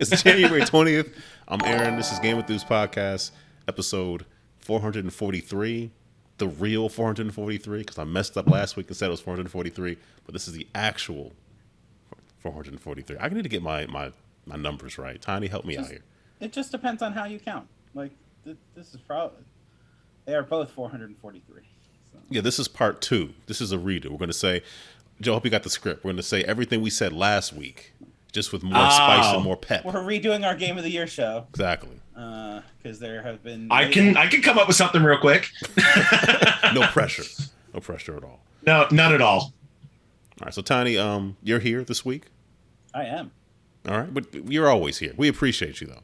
It's January 20th. I'm Aaron. This is GameEnthus Podcast, episode 443. The real 443, because I messed up last week and said it was 443, but this is the actual 443. I need to get my numbers right. Tiny, help me out here. It just depends on how you count. Like, this is probably... They are both 443. So. Yeah, this is part 2. This is a redo. We're going to say... Joe, I hope you got the script. We're going to say everything we said last week, just with more spice and more pep. We're redoing our Game of the Year show. Exactly. Because there have been... I can come up with something real quick. No pressure. No pressure at all. No, none at all. All right, so Tiny, you're here this week? I am. All right, but you're always here. We appreciate you, though.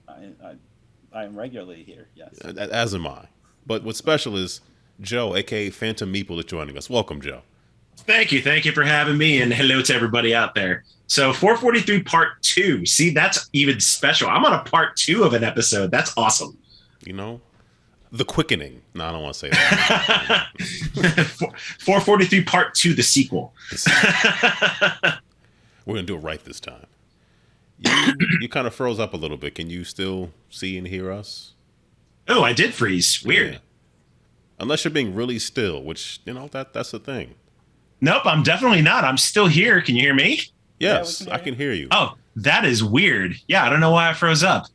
I am regularly here, yes. As am I. But what's special is Joe, a.k.a. Phantom Meeple, is joining us. Welcome, Joe. Thank you for having me, and hello to everybody out there. So 443 part 2. See, that's even special. I'm on a part 2 of an episode. That's awesome. You know, the quickening. No, I don't want to say that. 443 part 2, the sequel. We're going to do it right this time. You kind of froze up a little bit. Can you still see and hear us? Oh, I did freeze. Weird. Yeah. Unless you're being really still, which, you know, that's the thing. Nope, I'm definitely not. I'm still here. Can you hear me? Yes, yeah, I can hear you. Oh, that is weird. Yeah, I don't know why I froze up.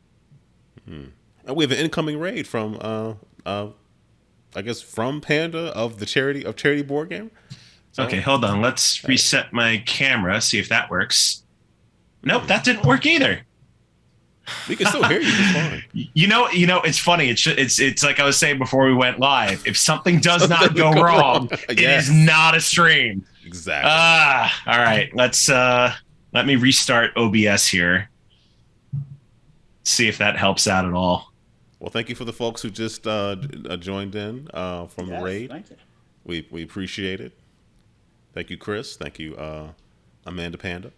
We have an incoming raid from, I guess, from Panda of the charity board game. So, okay, hold on. Let's reset my camera, see if that works. Nope, that didn't work either. We can still hear you just fine. You know, it's funny. It's like I was saying before we went live. If something does not go wrong, it is not a stream. Exactly. All right. Let me restart OBS here. See if that helps out at all. Well, thank you for the folks who just joined in from the raid. Thank you. We appreciate it. Thank you, Chris. Thank you, Amanda Panda.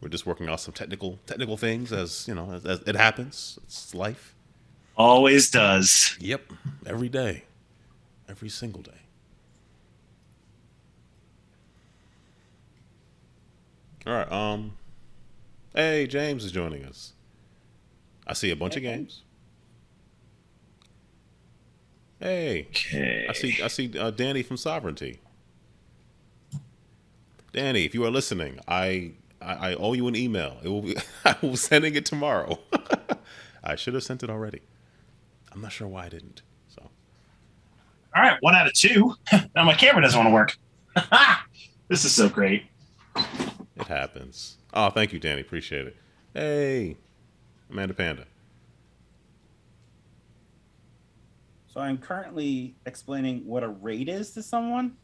We're just working out some technical things, as you know, as it happens. It's life. Always does. Yep. Every day. Every single day. All right. Hey, James is joining us. I see a bunch of games. Hey. Okay. I see Danny from Sovereignty. Danny, if you are listening, I owe you an email. I will be sending it tomorrow. I should have sent it already. I'm not sure why I didn't. So. All right, 1 out of 2. Now my camera doesn't want to work. This is so great. It happens. Oh, thank you, Danny. Appreciate it. Hey, Amanda Panda. So I'm currently explaining what a raid is to someone.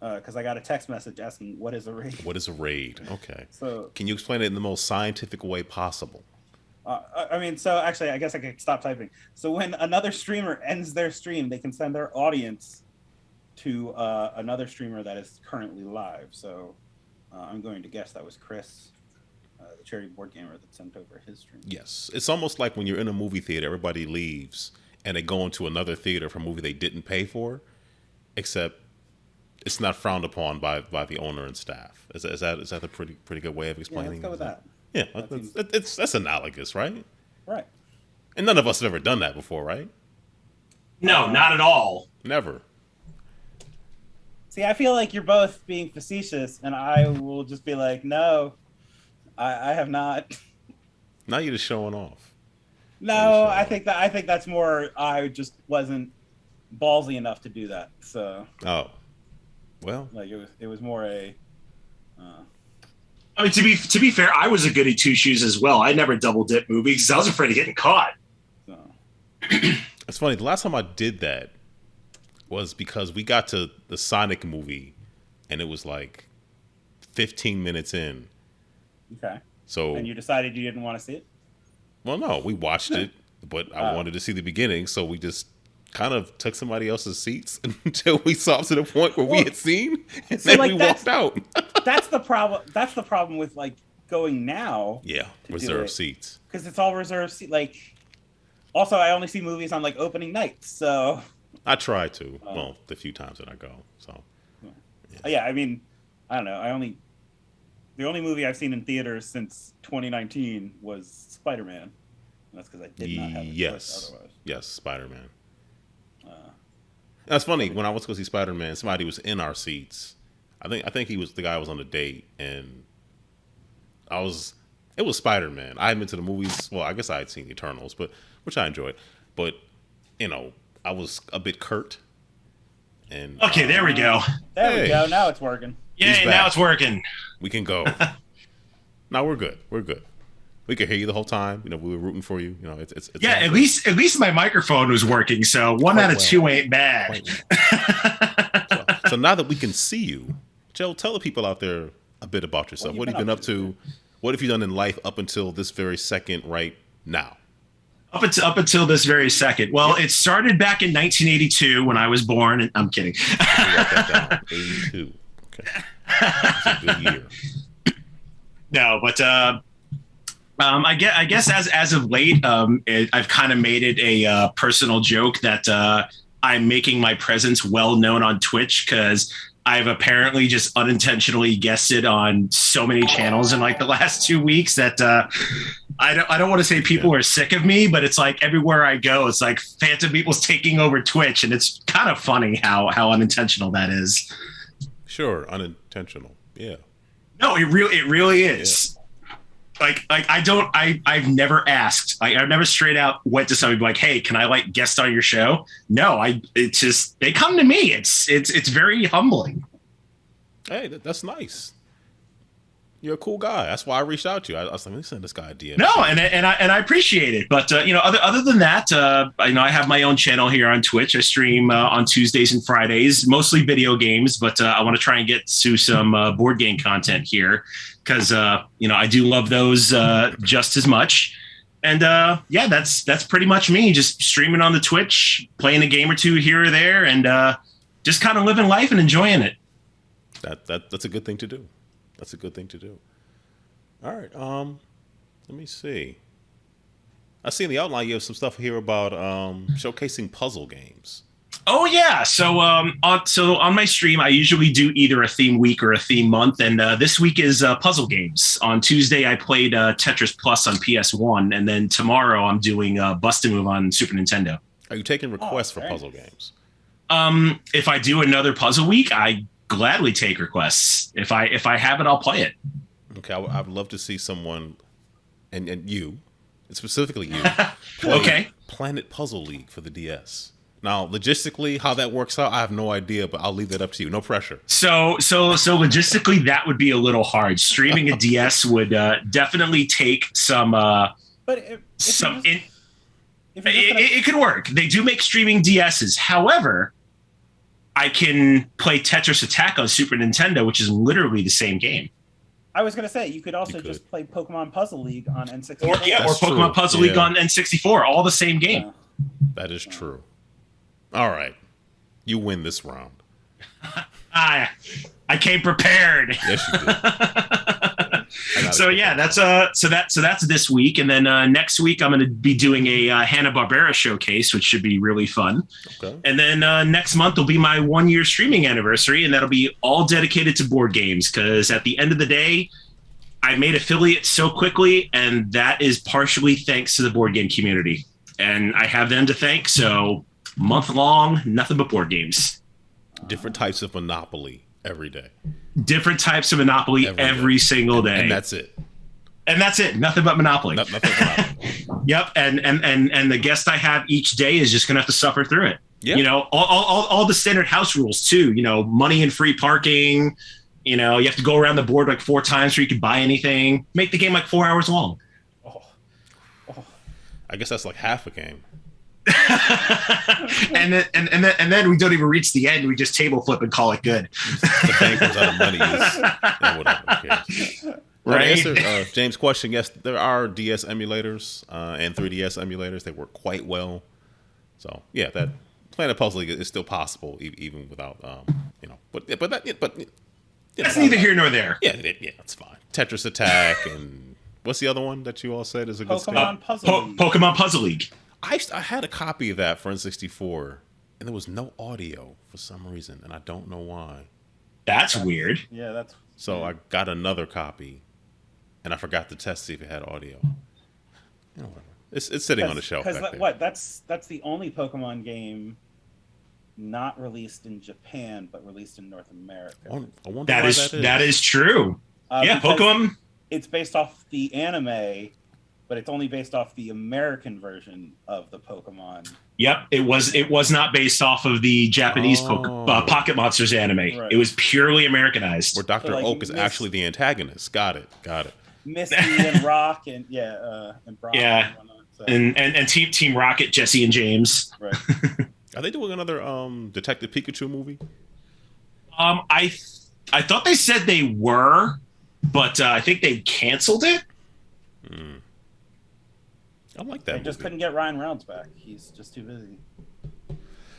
Because I got a text message asking, what is a raid? What is a raid? Okay. So, can you explain it in the most scientific way possible? So actually, I guess I could stop typing. So when another streamer ends their stream, they can send their audience to another streamer that is currently live. So I'm going to guess that was Chris, the charity board gamer that sent over his stream. Yes. It's almost like when you're in a movie theater, everybody leaves and they go into another theater for a movie they didn't pay for, except it's not frowned upon by the owner and staff. Is that a pretty good way of explaining? Yeah, let's go with that. Yeah, that's analogous, right? Right. And none of us have ever done that before, right? No, not at all. Never. See, I feel like you're both being facetious, and I will just be like, no, I have not. Now you're just showing off. No, I think that's more. I just wasn't ballsy enough to do that. So. Oh. Well, like it was more a. I mean, to be fair, I was a goody two shoes as well. I never double dip movies because I was afraid of getting caught. So. It's funny. The last time I did that was because we got to the Sonic movie, and it was like 15 minutes in. Okay. So. And you decided you didn't want to see it? Well, no, we watched it, but I wanted to see the beginning, so we just kind of took somebody else's seats until we saw to the point where we had seen, and then we walked out. That's the problem. That's the problem with like going now. Yeah, reserved seats. Because it's all reserved seat. Like, also, I only see movies on like opening nights, so I try to. The few times that I go. So yeah, I mean, I don't know. I only The only movie I've seen in theaters since 2019 was Spider-Man. And that's because I did not have a choice otherwise. Yes, Spider-Man. That's funny. When I went to go see Spider-Man, somebody was in our seats. I think the guy was on a date, and it was Spider-Man. I hadn't been to the movies. Well, I guess I had seen Eternals, which I enjoyed. But I was a bit curt. And okay, there we go. There we go. Now it's working. Yay! Now it's working. We can go. Now we're good. We're good. We could hear you the whole time. We were rooting for you. It's yeah. At least my microphone was working. So one out of two ain't bad. So now that we can see you, Joe, tell the people out there a bit about yourself. What have you been up to? What have you done in life up until this very second right now? Up until this very second. Well, It started back in 1982 when I was born. And I'm kidding. Write that down. 82. Okay. That's a good year. No, but I guess as of late, I've kind of made it a personal joke that I'm making my presence well known on Twitch because I've apparently just unintentionally guested on so many channels in like the last 2 weeks that I don't want to say people are sick of me, but it's like everywhere I go, it's like Phantom Meeples taking over Twitch, and it's kind of funny how unintentional that is. Sure, unintentional. Yeah. No, it really is. Yeah. I've never asked. I've never straight out went to somebody like, "Hey, can I like guest on your show?" No, it's just they come to me. It's very humbling. Hey, that's nice. You're a cool guy. That's why I reached out to you. I was like, let me send this guy a DM. No, and I appreciate it. But other than that, I have my own channel here on Twitch. I stream on Tuesdays and Fridays, mostly video games. But I want to try and get to some board game content here because I do love those just as much. And that's pretty much me. Just streaming on the Twitch, playing a game or two here or there, and just kind of living life and enjoying it. That's a good thing to do. That's a good thing to do. All right. Let me see. I see in the outline you have some stuff here about showcasing puzzle games. Oh yeah. So on my stream, I usually do either a theme week or a theme month, and this week is puzzle games. On Tuesday, I played Tetris Plus on PS1, and then tomorrow I'm doing Bust a Move on Super Nintendo. Are you taking requests for puzzle games? If I do another puzzle week, I gladly take requests. If I have it, I'll play it. Okay, I'd love to see someone, and you, specifically you, play okay. Planet Puzzle League for the DS. Now, logistically, how that works out, I have no idea, but I'll leave that up to you. No pressure. So logistically, that would be a little hard. Streaming a DS would definitely take some. It could work. They do make streaming DSs. However, I can play Tetris Attack on Super Nintendo, which is literally the same game. I was going to say, you could also just play Pokemon Puzzle League on N64. Or Pokemon Puzzle League on N64, all the same game. Yeah. That is true. All right. You win this round. I came prepared. Yes, you did. So yeah, that's this week, and then next week I'm going to be doing a Hanna-Barbera showcase, which should be really fun. Okay. And then next month will be my 1-year streaming anniversary, and that'll be all dedicated to board games. Because at the end of the day, I made affiliates so quickly, and that is partially thanks to the board game community, and I have them to thank. So month long, nothing but board games. Different types of Monopoly every day. Different types of Monopoly every single day. And that's it. Nothing but Monopoly. Nothing but Monopoly. Yep. And the guest I have each day is just going to have to suffer through it. Yep. All the standard house rules too, money and free parking, you have to go around the board like 4 times before you can buy anything, make the game like 4 hours long. I guess that's like half a game. and then we don't even reach the end. We just table flip and call it good. The bank runs out of money. Whatever. Right. Answer James' question. Yes, there are DS emulators and 3DS emulators. They work quite well. So yeah, that Planet Puzzle League is still possible even without But that's neither here nor there. Yeah, that's fine. Tetris Attack and what's the other one that you all said is a good Pokemon Puzzle League. Pokemon Puzzle League. I had a copy of that for N64, and there was no audio for some reason, and I don't know why. That's weird. Yeah, that's So I got another copy, and I forgot to test to see if it had audio. You know, whatever. It's sitting on the shelf. That's the only Pokemon game not released in Japan but released in North America. I wonder why that is true. Yeah, Pokemon. It's based off the anime, but it's only based off the American version of the Pokemon. Yep, it was not based off of the Japanese Pocket Monsters anime. Right. It was purely Americanized. Where Dr. Oak is actually the antagonist. Got it. Misty and Rock and Brock. Yeah, and, so. and Team Rocket, Jesse and James. Right. Are they doing another Detective Pikachu movie? I thought they said they were, but I think they canceled it. I like that. They just couldn't get Ryan Reynolds back. He's just too busy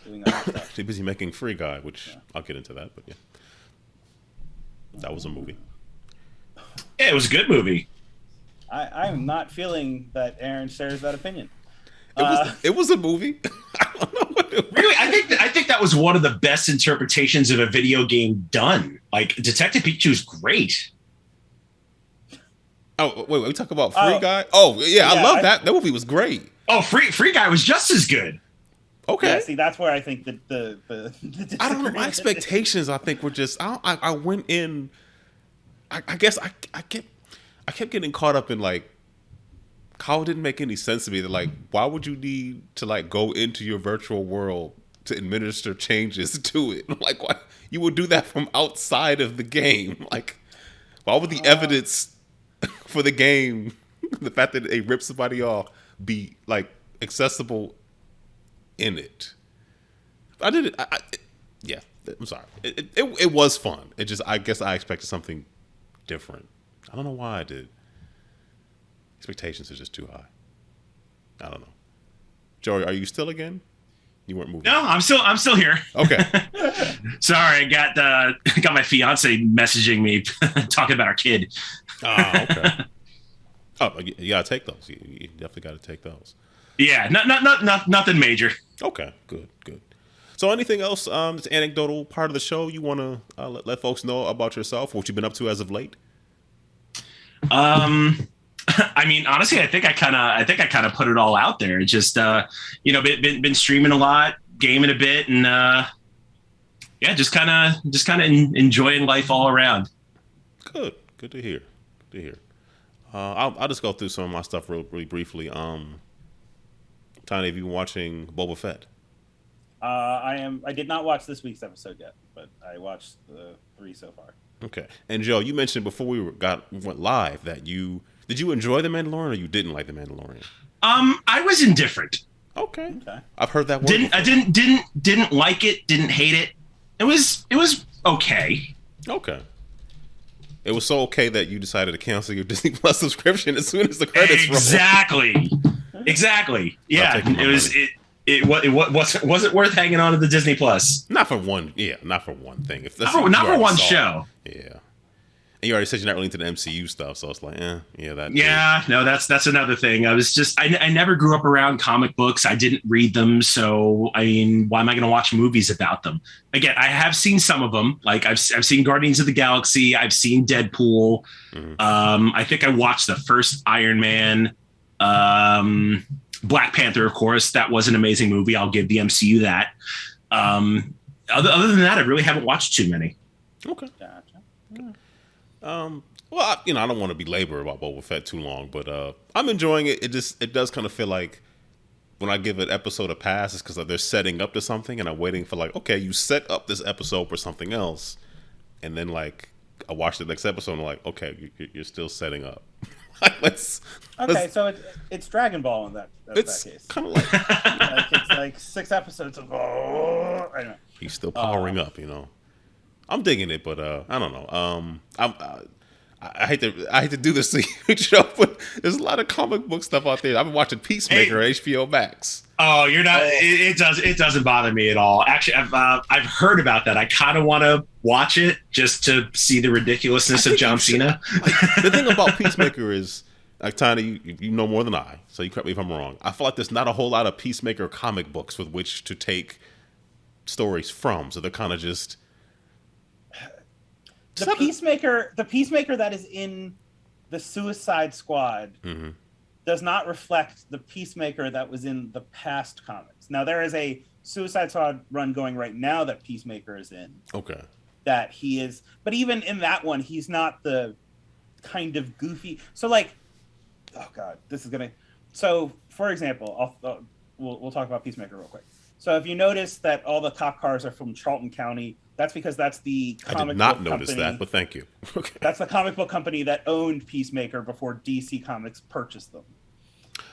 doing other stuff. Too busy making Free Guy, which I'll get into that. But yeah, that was a movie. Yeah, it was a good movie. I'm not feeling that Aaron shares that opinion. It was a movie. I don't know what it was. Really, I think that was one of the best interpretations of a video game done. Like Detective Pikachu is great. Oh wait, we talk about Free Guy. Oh yeah, I love that. That movie was great. Oh, Free Guy was just as good. Okay. Yeah, see, that's where I think the I don't know. My expectations, I think, were just. I went in. I guess I kept getting caught up in like how it didn't make any sense to me. That like, why would you need to like go into your virtual world to administer changes to it? Like, why you would do that from outside of the game? Like, why would the evidence for the game, the fact that it ripped somebody off, be like accessible in it? I did it. Yeah, I'm sorry. It was fun. It just, I guess I expected something different. I don't know why I did. Expectations are just too high. I don't know. Joey, are you still again? You weren't moving. No, I'm still here. Okay. Sorry, I got my fiance messaging me talking about our kid. Okay. Oh, you gotta take those. You definitely gotta take those. Yeah, nothing major. Okay, good. So anything else, this anecdotal part of the show you want to let folks know about yourself, what you've been up to as of late? I mean, honestly, I think I kind of put it all out there. It's just, been streaming a lot, gaming a bit, and just kind of enjoying life all around. Good to hear. I'll just go through some of my stuff really briefly. Tiny, have you been watching Boba Fett? I did not watch this week's episode yet, but I watched the 3 so far. Okay. And Joe, you mentioned before we went live that did you enjoy The Mandalorian or you didn't like The Mandalorian? I was indifferent. Okay. I've heard that word. I didn't like it, didn't hate it. It was okay. Okay. It was so okay that you decided to cancel your Disney Plus subscription as soon as the credits rolled. Exactly. Yeah. It wasn't worth hanging on to the Disney Plus. Not for one thing. If that's not for one show. Yeah. And you already said you're not really into the MCU stuff, so it's like, that's another thing. I never grew up around comic books. I didn't read them, so I mean, why am I going to watch movies about them? Again, I have seen some of them. Like I've seen Guardians of the Galaxy. I've seen Deadpool. Mm-hmm. I think I watched the first Iron Man. Black Panther, of course, that was an amazing movie. I'll give the MCU that. Other than that, I really haven't watched too many. Okay. Gotcha. Yeah. Well, I don't want to belabor about Boba Fett too long, but I'm enjoying it. It does kind of feel like when I give an episode a pass, it's because they're setting up to something, and I'm waiting for like, okay, you set up this episode for something else, and then like I watch the next episode, and I'm like, okay, you're still setting up. let's so it's Dragon Ball in that case. Kind of like it's like 6 episodes of I don't know. He's still powering up, I'm digging it, but I don't know. I hate to do this to you, Joe, but there's a lot of comic book stuff out there. I've been watching Peacemaker on HBO Max. Oh, you're not. It doesn't bother me at all. Actually, I've heard about that. I kind of want to watch it just to see the ridiculousness of John Cena. The thing about Peacemaker is, like, Tiny, you know more than I, so you correct me if I'm wrong. I feel like there's not a whole lot of Peacemaker comic books with which to take stories from, so they're kind of just. The Peacemaker that is in the Suicide Squad does not reflect the Peacemaker that was in the past comics. Now there is a Suicide Squad run going right now that Peacemaker is in. Okay. That he is, but even in that one, he's not the kind of goofy. So like, oh god, this is gonna. So for example, we'll talk about Peacemaker real quick. So if you notice that all the cop cars are from Charlton County, that's because that's the comic I did not book notice company. that, but thank you. Okay. That's the comic book company that owned Peacemaker before DC Comics purchased them.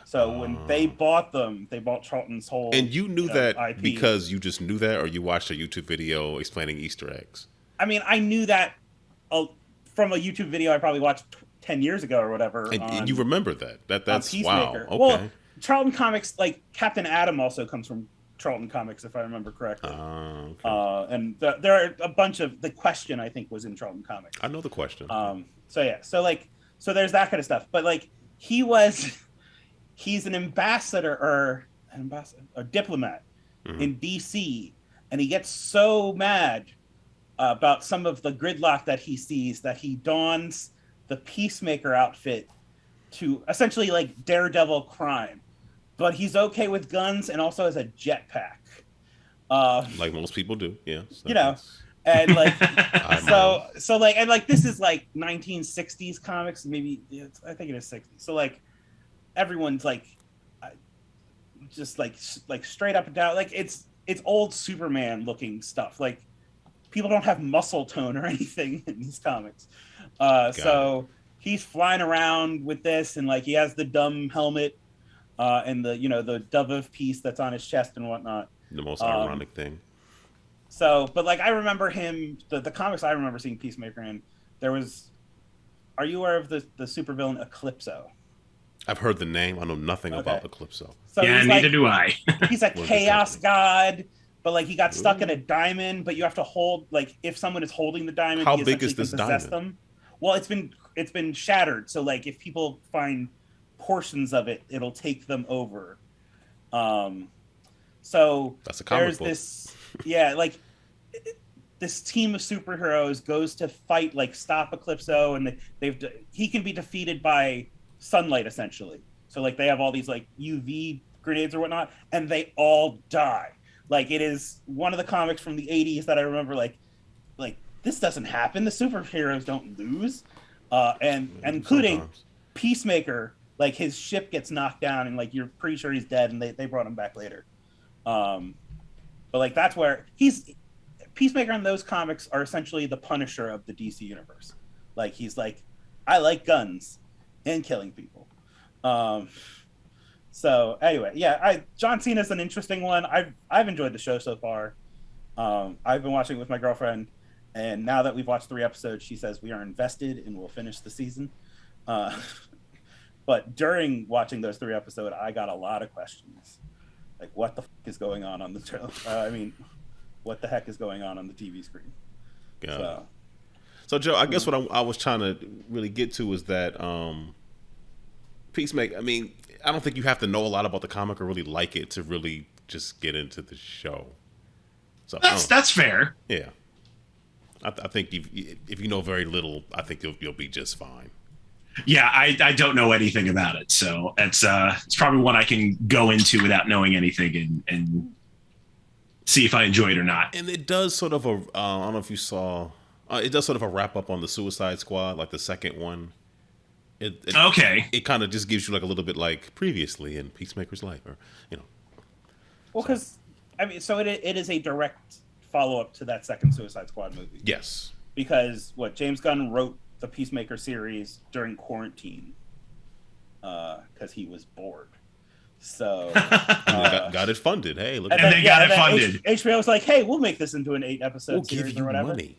So when they bought them, they bought Charlton's whole. And you knew that IP. because you just knew that, or you watched a YouTube video explaining Easter eggs? I mean, I knew that from a YouTube video I probably watched 10 years ago or whatever. And you remember that? That's wow. Okay. Well, Charlton Comics, like Captain Atom, also comes from Charlton Comics, if I remember correctly. Okay. And there are a bunch of the Question, I think, was in Charlton Comics. I know the Question. So yeah, so there's that kind of stuff. But like he's an ambassador or a diplomat in DC, and he gets so mad about some of the gridlock that he sees that he dons the Peacemaker outfit to essentially like daredevil crime, but he's okay with guns and also has a jetpack, like most people do. Yeah, you know, and like so like, and like this is like 1960s comics, maybe I think it is 60s. So like everyone's like just like straight up and down, like it's old Superman looking stuff. Like people don't have muscle tone or anything in these comics. So he's flying around with this, and like he has the dumb helmet and the dove of peace that's on his chest and whatnot. The most ironic thing. So, but like I remember him, the comics I remember seeing Peacemaker in, there was. Are you aware of the supervillain Eclipso? I've heard the name. I know nothing about Eclipso. So yeah, neither do I. He's a chaos god. But like he got stuck in a diamond, but you have to hold, like if someone is holding the diamond, how big is this diamond? Them. Well, it's been shattered, so like if people find portions of it, it'll take them over. So that's a comic book. This this team of superheroes goes to fight, like stop Eclipso, and he can be defeated by sunlight essentially. So like they have all these like UV grenades or whatnot, and they all die. Like it is one of the comics from the 80s that I remember like this doesn't happen. The superheroes don't lose. And including sometimes. Peacemaker, like his ship gets knocked down and like you're pretty sure he's dead, and they brought him back later. But like that's where Peacemaker in those comics are essentially the Punisher of the DC universe. Like he's like, I like guns and killing people. So anyway, yeah, John Cena's an interesting one. I've enjoyed the show so far. I've been watching it with my girlfriend, and now that we've watched 3 episodes, she says we are invested and we'll finish the season. But during watching those 3 episodes, I got a lot of questions, like what the is going on the trailer? What the heck is going on the TV screen? So Joe, I guess what I was trying to really get to is that Peacemaker. I mean, I don't think you have to know a lot about the comic or really like it to really just get into the show. So that's fair. Yeah, I think if you know very little, I think you'll be just fine. Yeah, I don't know anything about it, so it's probably one I can go into without knowing anything and see if I enjoy it or not. And it does sort of I don't know if you saw. It does sort of a wrap up on the Suicide Squad, like the second one. It kind of just gives you like a little bit like previously in Peacemaker's life, or Well, because I mean, so it is a direct follow up to that second Suicide Squad movie. Yes. Because James Gunn wrote the Peacemaker series during quarantine, because he was bored. So got it funded. Hey, look, and they got it funded. HBO was like, "Hey, we'll make this into an 8-episode series or whatever." Money.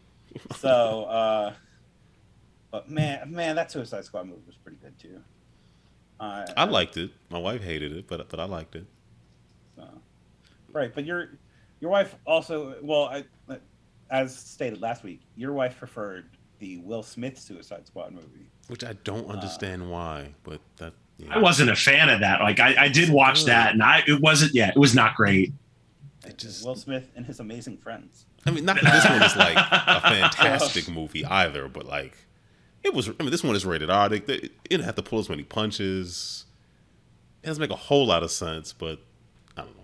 So, but man, that Suicide Squad movie was pretty good too. I liked it. My wife hated it, but I liked it. So, right, but your wife also, well, as stated last week, your wife preferred the Will Smith Suicide Squad movie, which I don't understand why, but that. Yeah. I wasn't a fan of that. Like I did watch that, and it was not great. It just Will Smith and His Amazing Friends. I mean, not that this one is like a fantastic movie either, but like it was. I mean, this one is rated R. It didn't have to pull as many punches. It doesn't make a whole lot of sense, but I don't know.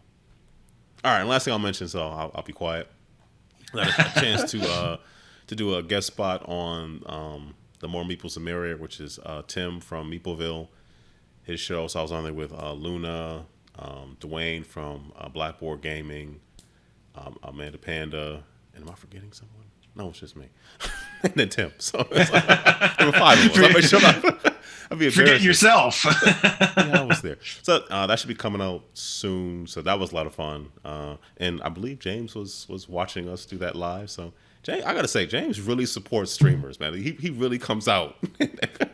All right, and last thing I'll mention, so I'll be quiet. I had a chance to do a guest spot on the More Meeples and Merrier, which is Tim from Meepleville, his show. So I was on there with Luna, Dwayne from Blackboard Gaming, Amanda Panda, and am I forgetting someone? No, it's just me. And then Tim. So it's like, there were 5 of us. I made sure I'd be forgetting yourself. Yeah, I was there. So that should be coming out soon. So that was a lot of fun. And I believe James was watching us do that live. So James, I gotta say, James really supports streamers, man. He really comes out.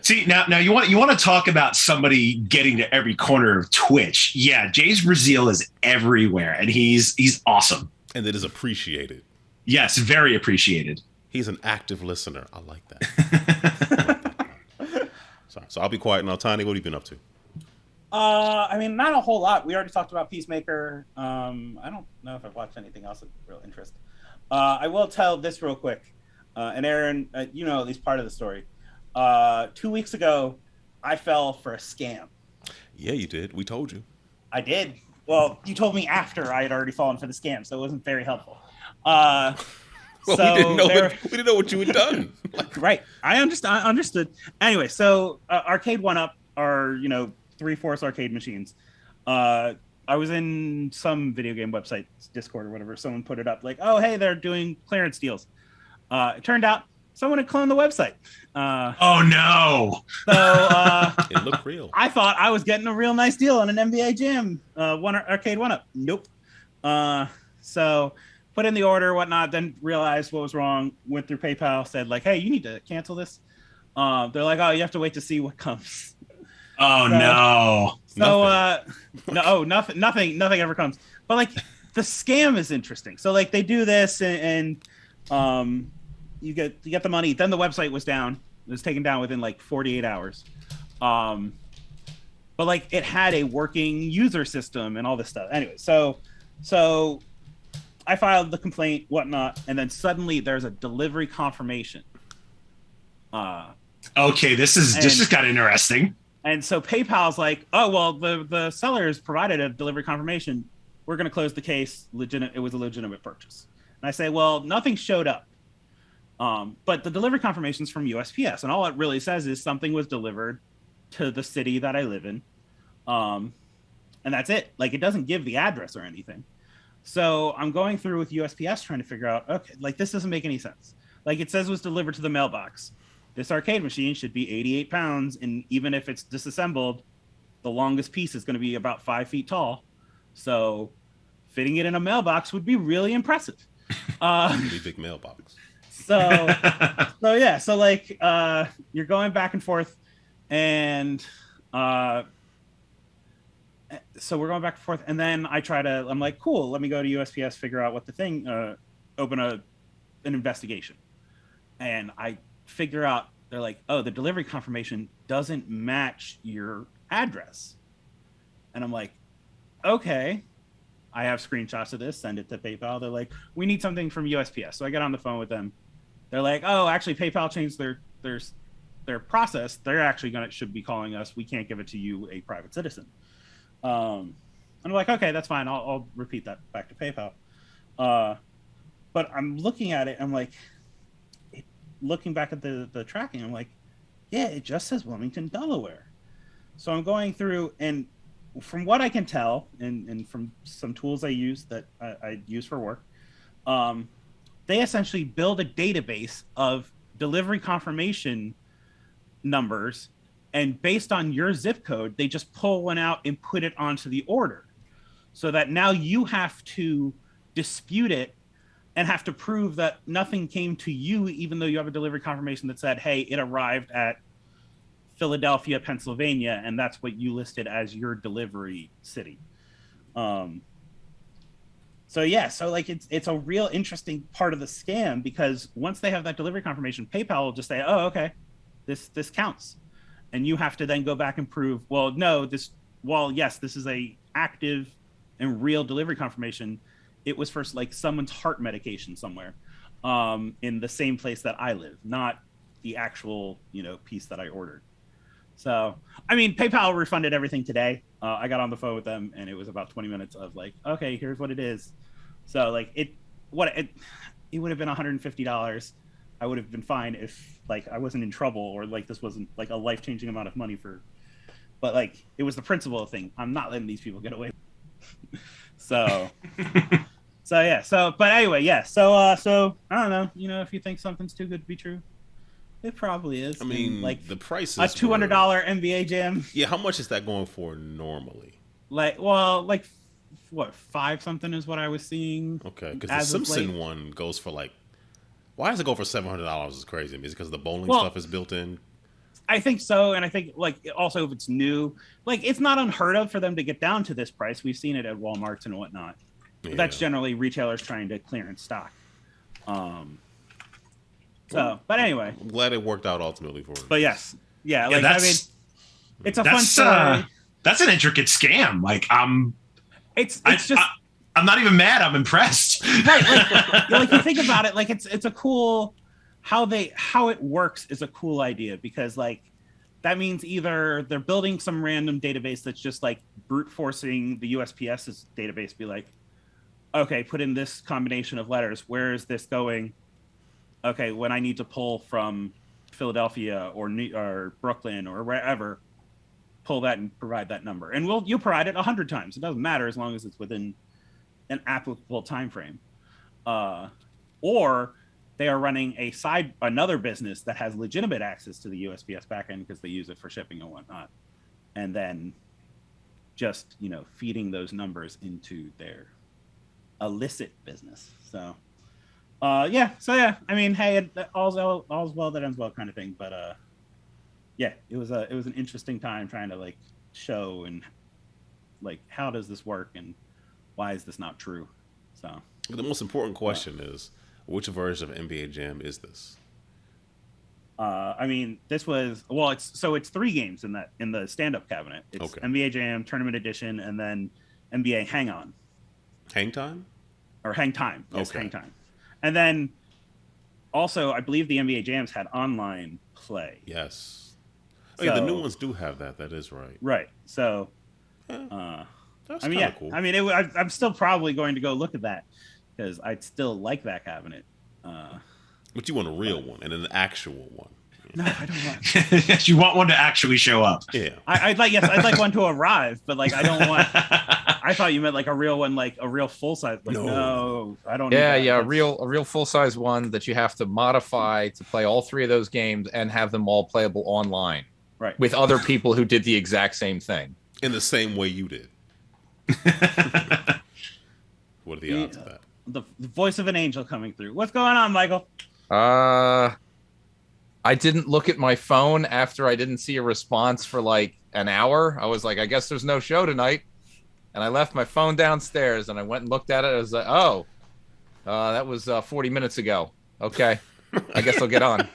See, now you want to talk about somebody getting to every corner of Twitch. Yeah, James Brazil is everywhere, and he's awesome. And it is appreciated. Yes, very appreciated. He's an active listener. I like that. Sorry. So I'll be quiet now. Tiny, what have you been up to? I mean, not a whole lot. We already talked about Peacemaker. I don't know if I've watched anything else of real interest. I will tell this real quick. And Aaron, you know at least part of the story. 2 weeks ago, I fell for a scam. Yeah, you did. We told you. I did. Well, you told me after I had already fallen for the scam, so it wasn't very helpful. Well, so we didn't know what you had done. Right. I understood. Anyway, so Arcade 1-Up are 3/4 arcade machines. I was in some video game website, Discord or whatever. Someone put it up like, oh, hey, they're doing clearance deals. It turned out someone had cloned the website. Oh, no. So it looked real. I thought I was getting a real nice deal on an NBA Jam Arcade 1-Up. Nope. So put in the order, whatnot, then realized what was wrong, went through PayPal, said like, hey, you need to cancel this. They're like, oh, you have to wait to see what comes. Oh, no. So, nothing ever comes. But like the scam is interesting. So like they do this and you get the money. Then the website was down. It was taken down within like 48 hours. But like it had a working user system and all this stuff. Anyway, so I filed the complaint, whatnot, and then suddenly there's a delivery confirmation. Okay, this just got interesting. And so PayPal's like, oh, well, the sellers provided a delivery confirmation. We're going to close the case. It was a legitimate purchase. And I say, well, nothing showed up. But the delivery confirmation's from USPS. And all it really says is something was delivered to the city that I live in. And that's it. Like, it doesn't give the address or anything. So I'm going through with USPS trying to figure out, okay, like, this doesn't make any sense. Like, it says it was delivered to the mailbox. This arcade machine should be 88 pounds, and even if it's disassembled, the longest piece is going to be about 5 feet tall. So fitting it in a mailbox would be really impressive. Really big mailbox. So like you're going back and forth, and so we're going back and forth, and then I'm like, cool, let me go to USPS, figure out what the thing, open an investigation, and I figure out they're like, oh, the delivery confirmation doesn't match your address. And I'm like, okay. I have screenshots of this, send it to PayPal. They're like, we need something from USPS. So I get on the phone with them. They're like, oh, actually PayPal changed their process. They're actually should be calling us. We can't give it to you, a private citizen. And I'm like, okay, that's fine. I'll repeat that back to PayPal. But I'm looking at it. I'm like, looking back at the tracking, I'm like, yeah, it just says Wilmington, Delaware. So I'm going through, and from what I can tell, and from some tools I use that I use for work, they essentially build a database of delivery confirmation numbers, and based on your zip code, they just pull one out and put it onto the order, so that now you have to dispute it and have to prove that nothing came to you, even though you have a delivery confirmation that said, hey, it arrived at Philadelphia, Pennsylvania, and that's what you listed as your delivery city. So like it's a real interesting part of the scam, because once they have that delivery confirmation, PayPal will just say, oh, okay, this counts. And you have to then go back and prove, yes, this is a active and real delivery confirmation. it was for like someone's heart medication somewhere, in the same place that I live, not the actual, piece that I ordered. So, I mean, PayPal refunded everything today. I got on the phone with them, and it was about 20 minutes of like, okay, here's what it is. So, like, it would have been $150. I would have been fine if like I wasn't in trouble, or like this wasn't like a life-changing amount of money but like it was the principle thing. I'm not letting these people get away. So but anyway, yeah. So I don't know. If you think something's too good to be true, it probably is. I mean, like the price is a $200 NBA Jam. Yeah, how much is that going for normally? Like, what, 5 something is what I was seeing. Okay, because the Simpson one goes for like, why does it go for $700? Is crazy. I mean, is it because the bowling stuff is built in? I think so, and I think like also if it's new, like it's not unheard of for them to get down to this price. We've seen it at Walmart's and whatnot. But that's generally retailers trying to clearance stock. But anyway, I'm glad it worked out ultimately for him. But yes, yeah, like I mean, it's a fun story. That's an intricate scam. Like it's just. I'm not even mad. I'm impressed. Right, like you think about it, like it's a cool how it works is a cool idea, because like that means either they're building some random database that's just like brute forcing the USPS's database, be like, okay, put in this combination of letters. Where is this going? Okay, when I need to pull from Philadelphia or Brooklyn or wherever, pull that and provide that number, and you'll provide it 100 times. It doesn't matter as long as it's within an applicable time frame. Or they are running another business that has legitimate access to the USPS backend because they use it for shipping and whatnot, and then just feeding those numbers into their illicit business. So I mean, hey, all's well that ends well kind of thing. But it was an interesting time trying to like show and like how does this work and why is this not true? So the most important question is, which version of NBA Jam is this? I mean, this was it's 3 games in the stand-up cabinet. It's NBA Jam Tournament Edition and then NBA Hang On. Hang Time? Or Hang Time. Yes, Hang Time. And then also, I believe the NBA Jams had online play. Yes. The new ones do have that. That is right. Right. So, that's kind of cool. I mean, I'm still probably going to go look at that because I'd still like that cabinet. But you want a real one and an actual one. No, I don't want. You want one to actually show up. Yeah. I'd like one to arrive, but like I don't want. I thought you meant like a real one, like a real full size. Like, no, I don't. Yeah, a real full size one that you have to modify to play all 3 of those games and have them all playable online, right? With other people who did the exact same thing in the same way you did. What are the odds of that? The voice of an angel coming through. What's going on, Michael? I didn't look at my phone after I didn't see a response for like an hour. I was like, I guess there's no show tonight. And I left my phone downstairs and I went and looked at it. I was like, that was 40 minutes ago. Okay. I guess I'll get on.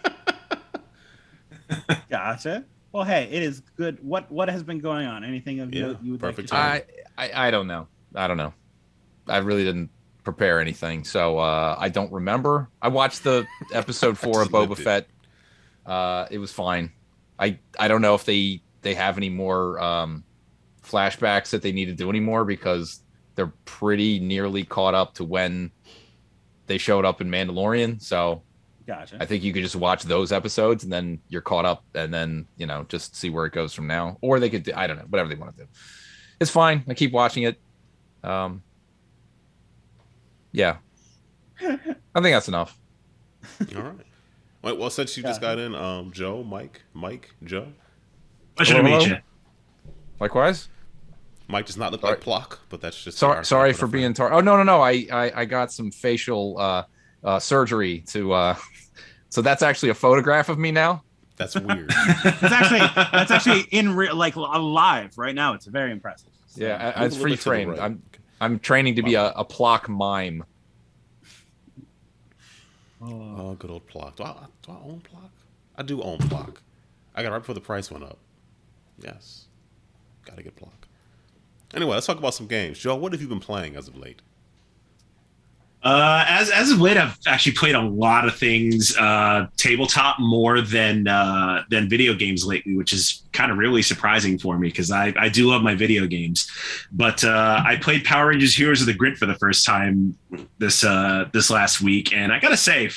Gotcha. Well, hey, it is good. What has been going on? Anything of note you would like to share? I don't know. I really didn't prepare anything. So I don't remember. I watched the episode 4 of Boba Fett. It was fine. I don't know if they have any more flashbacks that they need to do anymore because they're pretty nearly caught up to when they showed up in Mandalorian. So gotcha. I think you could just watch those episodes and then you're caught up and then, just see where it goes from now. Or they could do, I don't know, whatever they want to do. It's fine. I keep watching it. Yeah. I think that's enough. All right. Well, since you just got in, Joe, Mike, Joe. Pleasure to meet you. Likewise. Mike does not look like Plock, but that's just sorry for being Oh no. I got some facial surgery to so that's actually a photograph of me now. That's weird. that's actually in real, like live right now. It's very impressive. So, yeah, it's free framed. Right. I'm training to be a Plock mime. Oh, good old Plock. Do I own Plock? I do own Plock. I got it right before the price went up. Yes. Gotta get Plock. Anyway, let's talk about some games. Joe, what have you been playing as of late? As of late, I've actually played a lot of things tabletop more than video games lately, which is kind of really surprising for me because I do love my video games. But I played Power Rangers Heroes of the Grid for the first time this last week, and I gotta say,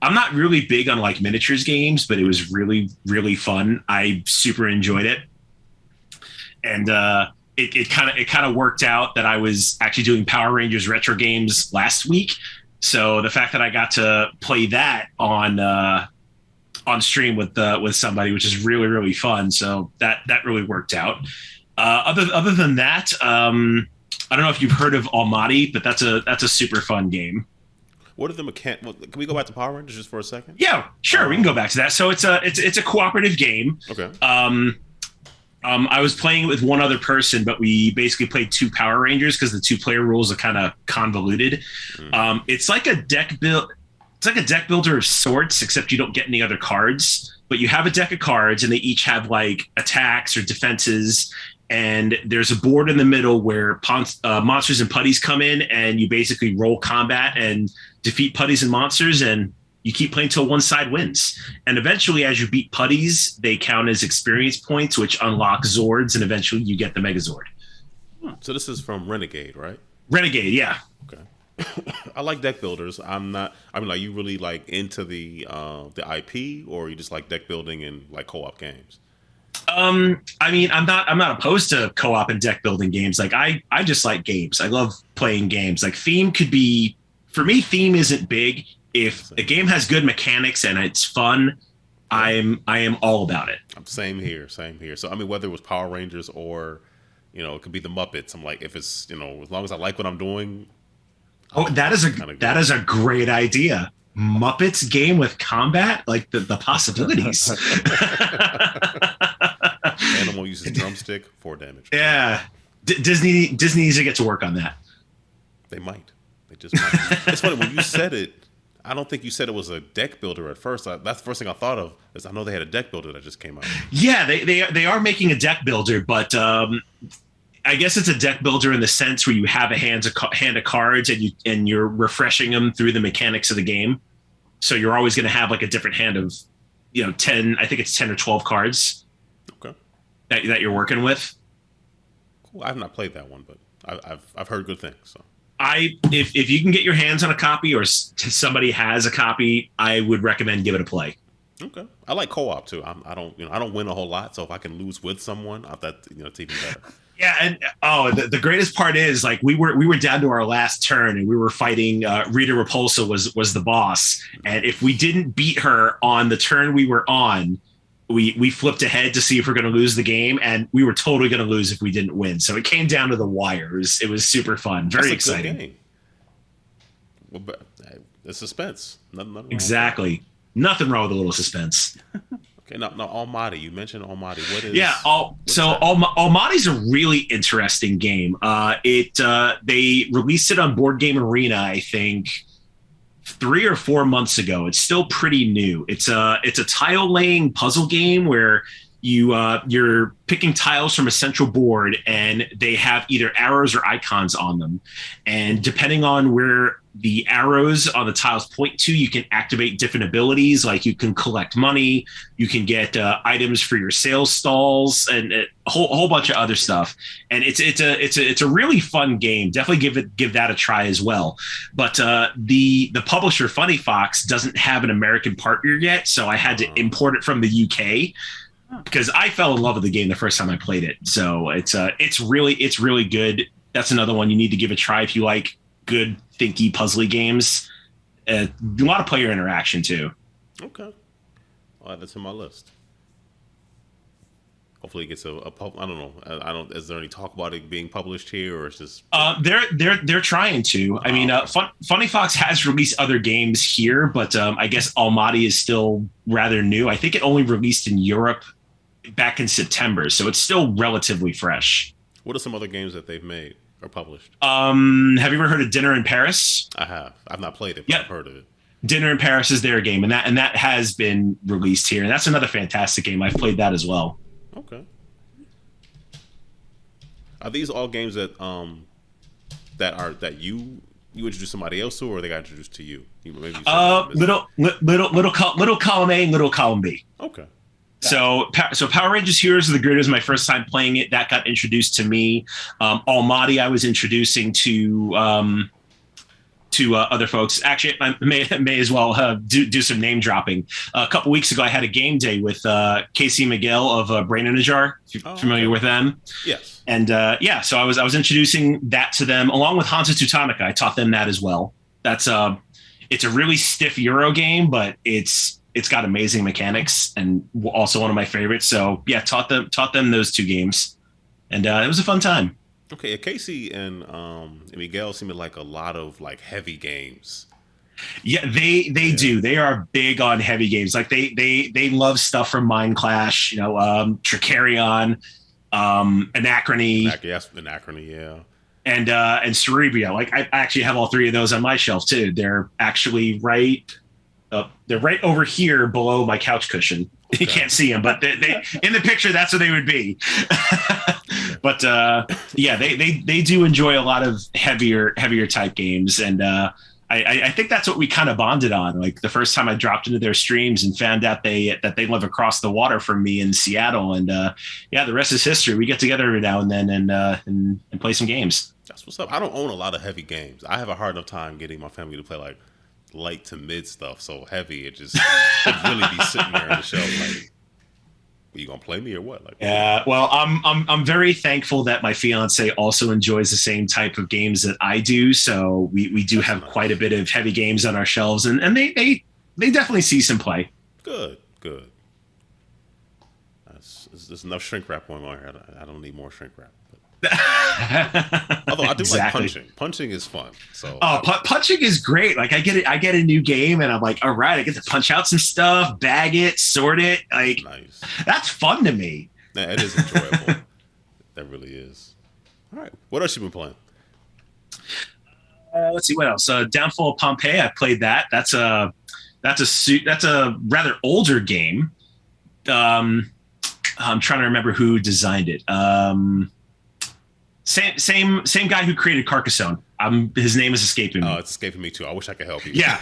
I'm not really big on like miniatures games, but it was really really fun. I super enjoyed it, and it kind of worked out that I was actually doing Power Rangers retro games last week. So the fact that I got to play that on stream with somebody, which is really really fun. So that really worked out. Other than that, I don't know if you've heard of Almadi, but that's a super fun game. What are the mechanics? Well, can we go back to Power Rangers just for a second? Yeah, sure. We can go back to that. So it's a cooperative game. Okay. I was playing with one other person, but we basically played 2 Power Rangers because the 2-player rules are kind of convoluted. It's like a deck build. It's like a deck builder of sorts, except you don't get any other cards. But you have a deck of cards, and they each have like attacks or defenses. And there's a board in the middle where monsters and putties come in, and you basically roll combat and defeat putties and monsters, and you keep playing till one side wins. And eventually, as you beat putties, they count as experience points, which unlock Zords, and eventually you get the Megazord. So this is from Renegade, right? Renegade, yeah. Okay. I like deck builders. Like you really like into the IP, or you just like deck building and like co-op games? I'm not opposed to co-op and deck building games. Like I just like games. I love playing games. Like theme isn't big. If a game has good mechanics and it's fun, I am all about it. Same here. So I mean, whether it was Power Rangers or, it could be the Muppets. I'm like, if it's, as long as I like what I'm doing. That is a great idea. Muppets game with combat, like the possibilities. Animal uses drumstick, 4 damage. Yeah, Disney needs to get to work on that. They might. They just might. It's funny when you said it. I don't think you said it was a deck builder at first. That's the first thing I thought of. Is I know they had a deck builder that just came out. Yeah, they are making a deck builder, but I guess it's a deck builder in the sense where you have a hand of cards and you're refreshing them through the mechanics of the game. So you're always going to have like a different hand of 10. I think it's 10 or 12 cards. Okay. That you're working with. Cool. I've not played that one, but I've heard good things. So. If you can get your hands on a copy or somebody has a copy, I would recommend give it a play. Okay, I like co-op too. I don't win a whole lot, so if I can lose with someone, it's even better. Yeah, and the greatest part is like we were down to our last turn and we were fighting. Rita Repulsa was the boss, and if we didn't beat her on the turn we were on, we flipped ahead to see if we're going to lose the game, and we were totally going to lose if we didn't win. So it came down to the wires. It was super fun, very exciting. Good game. Well, but the suspense. Nothing exactly. Nothing wrong with a little suspense. Okay, now Almadi. You mentioned Almadi. What is? Yeah. Almadi's a really interesting game. They released it on Board Game Arena, I think, 3 or 4 months ago. It's still pretty new. It's a tile laying puzzle game where you're picking tiles from a central board, and they have either arrows or icons on them, and depending on where the arrows on the tiles point to, you can activate different abilities. Like you can collect money, you can get items for your sales stalls, and a whole bunch of other stuff. And it's a really fun game. Definitely give that a try as well. But the publisher Funny Fox doesn't have an American partner yet, so I had to import it from the UK. Because I fell in love with the game the first time I played it. So it's really good. That's another one you need to give a try if you like good thinky puzzly games. A lot of player interaction too. Okay, I'll add that to my list. Hopefully it gets I don't know. Is there any talk about it being published here, or is just? They're trying to. I mean, Funny Fox has released other games here, but I guess Almadi is still rather new. I think it only released in Europe back in September, so it's still relatively fresh. What are some other games that they've made or published? Have you ever heard of Dinner in Paris? I have. I've not played it, but I've heard of it. Dinner in Paris is their game, and that has been released here, and that's another fantastic game. I've played that as well. Okay. Are these all games that that you you introduced somebody else to, or they got introduced to you? Maybe little column A and little column B. Okay. So Power Rangers Heroes of the Grid was my first time playing it. That got introduced to me. Almadi I was introducing to other folks. Actually, I may as well do some name dropping. A couple weeks ago, I had a game day with Casey Miguel of Brain in a Jar. If you're familiar with them. Yes. And so I was introducing that to them along with Hansa Teutonica. I taught them that as well. That's it's a really stiff Euro game, but it's got amazing mechanics and also one of my favorites. So yeah, taught them those two games, and it was a fun time. Okay, Casey and Miguel seem to like a lot of like heavy games. Yeah, they do. They are big on heavy games. Like they love stuff from Mind Clash, Tricarion, Anachrony. Yes, Anachrony, yeah. And Cerebria. Like I actually have all three of those on my shelf too. They're actually right over here below my couch cushion. Okay. You can't see them, but they in the picture that's what they would be. But yeah, they do enjoy a lot of heavier type games, and I think that's what we kind of bonded on. Like the first time I dropped into their streams and found out that they live across the water from me in Seattle, and yeah, the rest is history. We get together every now and then and play some games. That's what's up. I don't own a lot of heavy games. I have a hard enough time getting my family to play like light to mid stuff. So heavy, it really be sitting there on the shelf like, are you gonna play me or what? Like, yeah, well, I'm very thankful that my fiance also enjoys the same type of games that I do. So we do have quite a bit of heavy games on our shelves, and they definitely see some play. Good. There's enough shrink wrap going on here. I don't need more shrink wrap. Although I do like punching. Punching is fun. So punching is great. Like I get a new game and I'm like, all right, I get to punch out some stuff, bag it, sort it. Like nice. That's fun to me. Yeah, it is enjoyable. That really is. All right. What else you been playing? Let's see what else. Downfall of Pompeii. I played that. That's a rather older game. I'm trying to remember who designed it. Same guy who created Carcassonne. His name is escaping me. Oh, it's escaping me too. I wish I could help you. Yeah,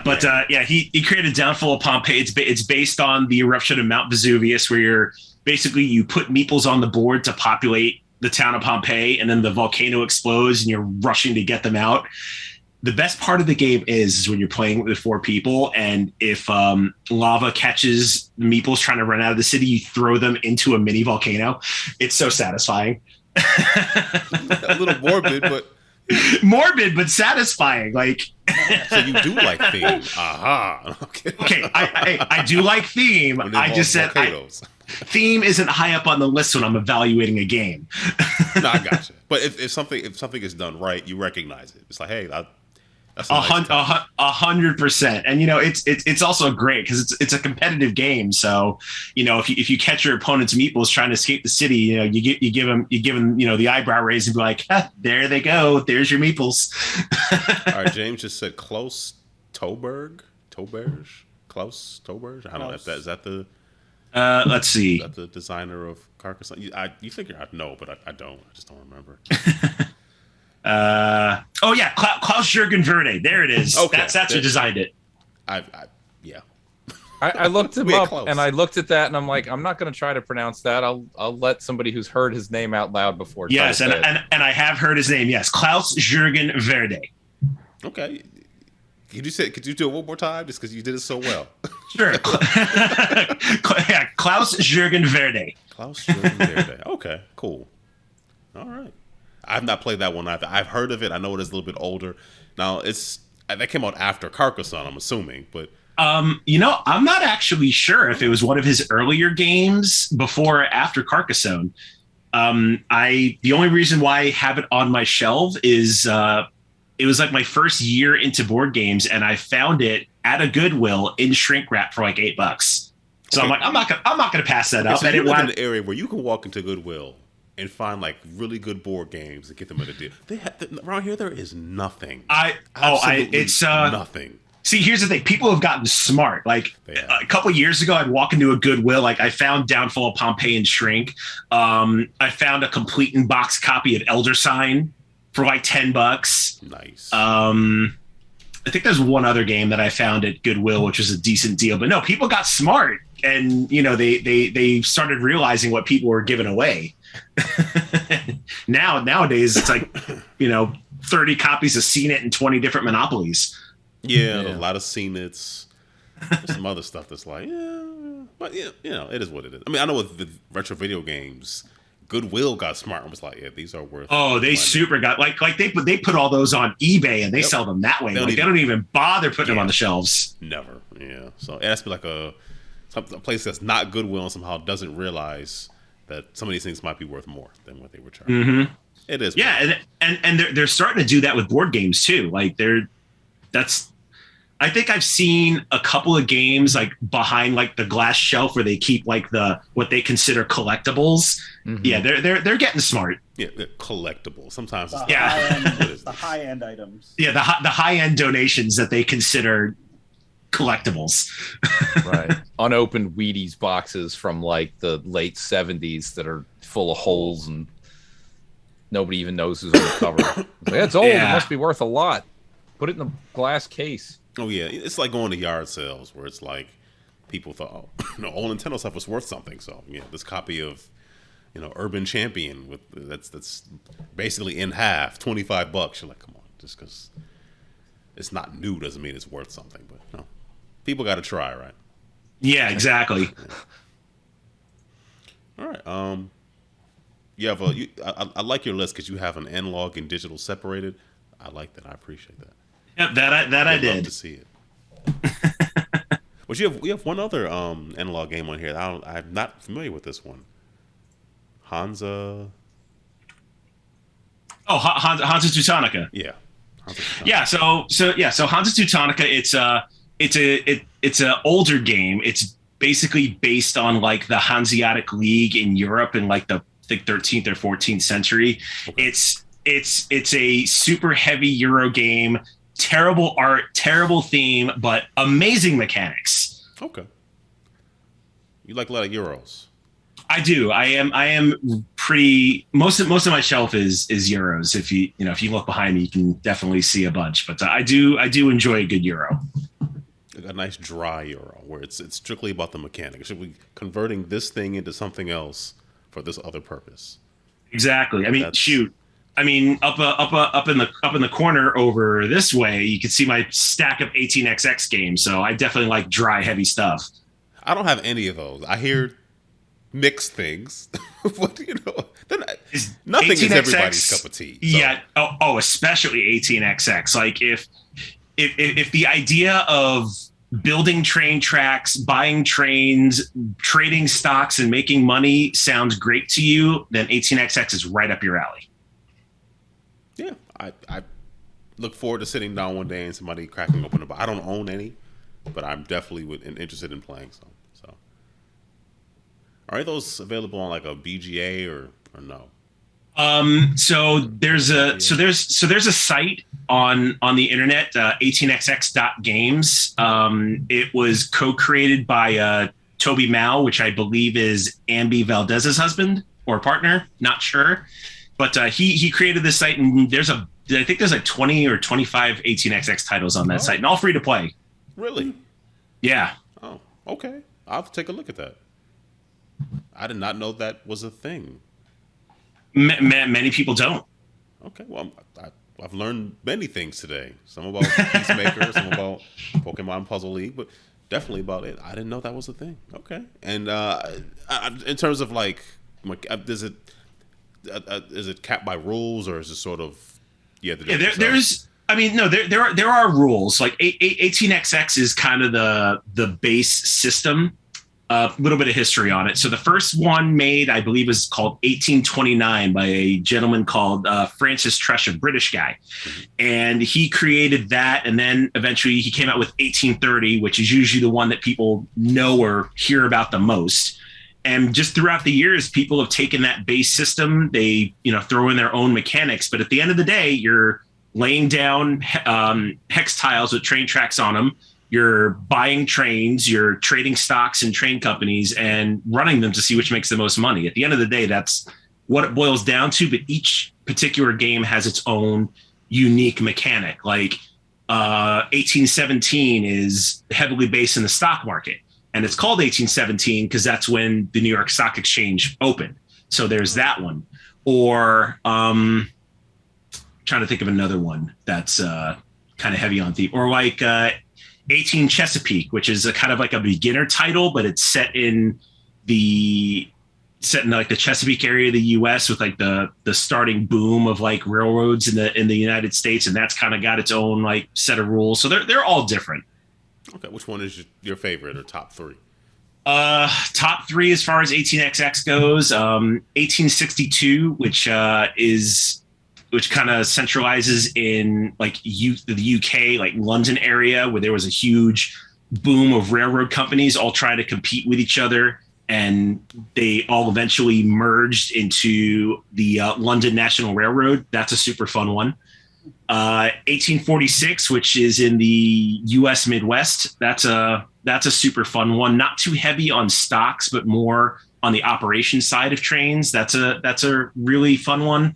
but he created Downfall of Pompeii. It's based on the eruption of Mount Vesuvius, where you put meeples on the board to populate the town of Pompeii, and then the volcano explodes, and you're rushing to get them out. The best part of the game is when you're playing with 4 people, and if lava catches meeples trying to run out of the city, you throw them into a mini volcano. It's so satisfying. A little morbid, but satisfying. Like, so you do like theme? Aha. Okay, I do like theme. I just said theme isn't high up on the list when I'm evaluating a game. No, I gotcha. But if something is done right, you recognize it. It's like, hey, that's 100%. And it's also great because it's a competitive game. So if you catch your opponent's meeples trying to escape the city, you give them the eyebrow raise and be like, there they go, there's your meeples. All right, James just said Klaus Teuberg. Klaus Teuberg. I don't know if is that the. Let's see. Is that the designer of Carcassonne? You figure I'd know, but I don't. I just don't remember. Klaus Jürgen Verde. There it is. Okay, that's who designed it. Yeah. I looked him up and I looked at that and I'm like, I'm not going to try to pronounce that. I'll let somebody who's heard his name out loud before. Yes, and I have heard his name. Yes, Klaus Jürgen Verde. Okay. Could you do it one more time just because you did it so well? Sure. Klaus Jürgen Verde. Klaus Jürgen Verde. Okay, cool. All right. I've not played that one either. I've heard of it. I know it is a little bit older. Now that came out after Carcassonne, I'm assuming, but I'm not actually sure if it was one of his earlier games before or after Carcassonne. The only reason why I have it on my shelf is it was like my first year into board games, and I found it at a Goodwill in shrink wrap for like $8. So okay. I'm like, I'm not gonna pass that up. So you live in an area where you can walk into Goodwill and find like really good board games and get them at a deal. Around here, there is nothing. It's nothing. See, here's the thing. People have gotten smart. Like a couple of years ago, I'd walk into a Goodwill. Like I found Downfall of Pompeii and Shrink. I found a complete in-box copy of Eldersign. for like $10. Nice. I think there's one other game that I found at Goodwill, which was a decent deal. But no, people got smart, and they started realizing what people were giving away. Nowadays, it's like 30 copies of CNET and 20 different Monopolies. Yeah, a lot of CNETs. There's some other stuff that's like, but it is what it is. I mean, I know with the retro video games, Goodwill got smart and was like, yeah, these are worth. Oh, they money. super got like they put all those on eBay and they sell them that way. They don't even bother putting them on the shelves. Never. Yeah. So it has to be like a place that's not Goodwill and somehow doesn't realize that some of these things might be worth more than what they were charging. Mm-hmm. It is. Yeah, and they're starting to do that with board games too. Like I think I've seen a couple of games like behind like the glass shelf where they keep like what they consider collectibles. Mm-hmm. Yeah, they're getting smart. Yeah, they're collectible. Sometimes it's the high end items. Yeah, the high end donations that they consider collectibles. Right. Unopened Wheaties boxes from like the late 70s that are full of holes and nobody even knows who's on the cover. It's old. Yeah. It must be worth a lot. Put it in a glass case. Oh yeah, it's like going to yard sales where it's like people thought, all Nintendo stuff was worth something. So this copy of Urban Champion with that's basically in half, $25. You're like, come on, just because it's not new doesn't mean it's worth something. But people got to try, right? Yeah, exactly. All right. You have I like your list because you have an analog and digital separated. I like that. I appreciate that. Yep, that I did. Love to see it. But you have one other analog game on here. I'm not familiar with this one. Hansa. Oh, Hansa Teutonica. Yeah. Hansa Teutonica. Yeah. So Hansa Teutonica. It's a older game. It's basically based on like the Hanseatic League in Europe in like the 13th or 14th century. Okay. It's a super heavy Euro game. Terrible art, terrible theme, but amazing mechanics. Okay. You like a lot of Euros. I do. I am pretty. Most of my shelf is Euros. If you look behind me, you can definitely see a bunch. But I do enjoy a good Euro. A nice dry Euro where it's strictly about the mechanics. Should we converting this thing into something else for this other purpose? Exactly. I mean, shoot. I mean, up in the corner over this way, you can see my stack of 18xx games. So I definitely like dry, heavy stuff. I don't have any of those. I hear mixed things, but nothing is everybody's cup of tea. So. Yeah. Oh, especially 18xx. Like if the idea of building train tracks, buying trains, trading stocks, and making money sounds great to you, then 18xx is right up your alley. Yeah, I look forward to sitting down one day and somebody cracking open a box. I don't own any, but I'm definitely interested in playing some. So, are those available on like a BGA or no? So there's a site on the internet, 18xx.games. It was co-created by Toby Mao, which I believe is Ambi Valdez's husband or partner, not sure. But he created this site, and I think there's like 20 or 25 18xx titles on that site, and all free to play. Really? Yeah. Oh, okay. I'll have to take a look at that. I did not know that was a thing. Many people don't. Okay, well, I've learned many things today. Some about Peacemaker, some about Pokemon Puzzle League, but definitely about it. I didn't know that was a thing. Okay. And in terms of like, is it capped by rules, or is it sort of there's there are rules. Like 18xx is kind of the base system. A little bit of history on it. So the first one made, I believe, is called 1829 by a gentleman called Francis Tresh, a British guy. Mm-hmm. And he created that. And then eventually he came out with 1830, which is usually the one that people know or hear about the most. And just throughout the years, people have taken that base system. They, throw in their own mechanics. But at the end of the day, you're laying down hex tiles with train tracks on them. You're buying trains, you're trading stocks in train companies and running them to see which makes the most money. At the end of the day, that's what it boils down to. But each particular game has its own unique mechanic. Like 1817 is heavily based in the stock market, and it's called 1817 because that's when the New York Stock Exchange opened. So there's that one. Or trying to think of another one that's kind of heavy on theme. Or like 18 Chesapeake, which is a kind of like a beginner title, but it's set in like the Chesapeake area of the U.S. with like the starting boom of like railroads in the United States, and that's kind of got its own like set of rules. So they're all different. Okay, which one is your favorite or top three? Top three as far as 18XX goes, 1862, which kind of centralizes in like the UK, like London area, where there was a huge boom of railroad companies all trying to compete with each other, and they all eventually merged into the London National Railroad. That's a super fun one. 1846, which is in the U.S. Midwest. That's a super fun one. Not too heavy on stocks, but more on the operation side of trains. That's a really fun one.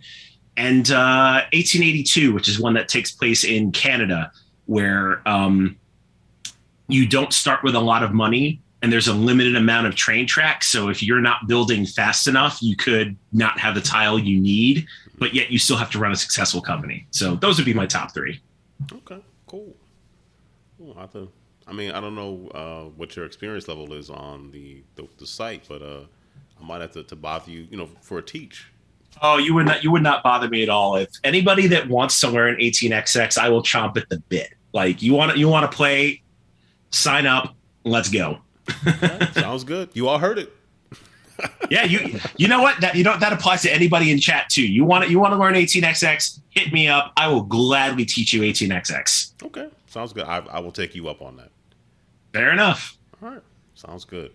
And 1882, which is one that takes place in Canada, where you don't start with a lot of money, and there's a limited amount of train tracks. So if you're not building fast enough, you could not have the tile you need, but yet you still have to run a successful company. So those would be my top three. Okay, cool. I don't know what your experience level is on the site, but I might have to bother you, for a teach. Oh, you would not bother me at all. If anybody that wants to learn 18XX, I will chomp at the bit. Like you want to play, sign up, let's go. Okay, sounds good. You all heard it. Yeah, you know what? That applies to anybody in chat too. You want to learn 18XX, hit me up. I will gladly teach you 18XX. Okay, sounds good. I will take you up on that. Fair enough. All right, sounds good.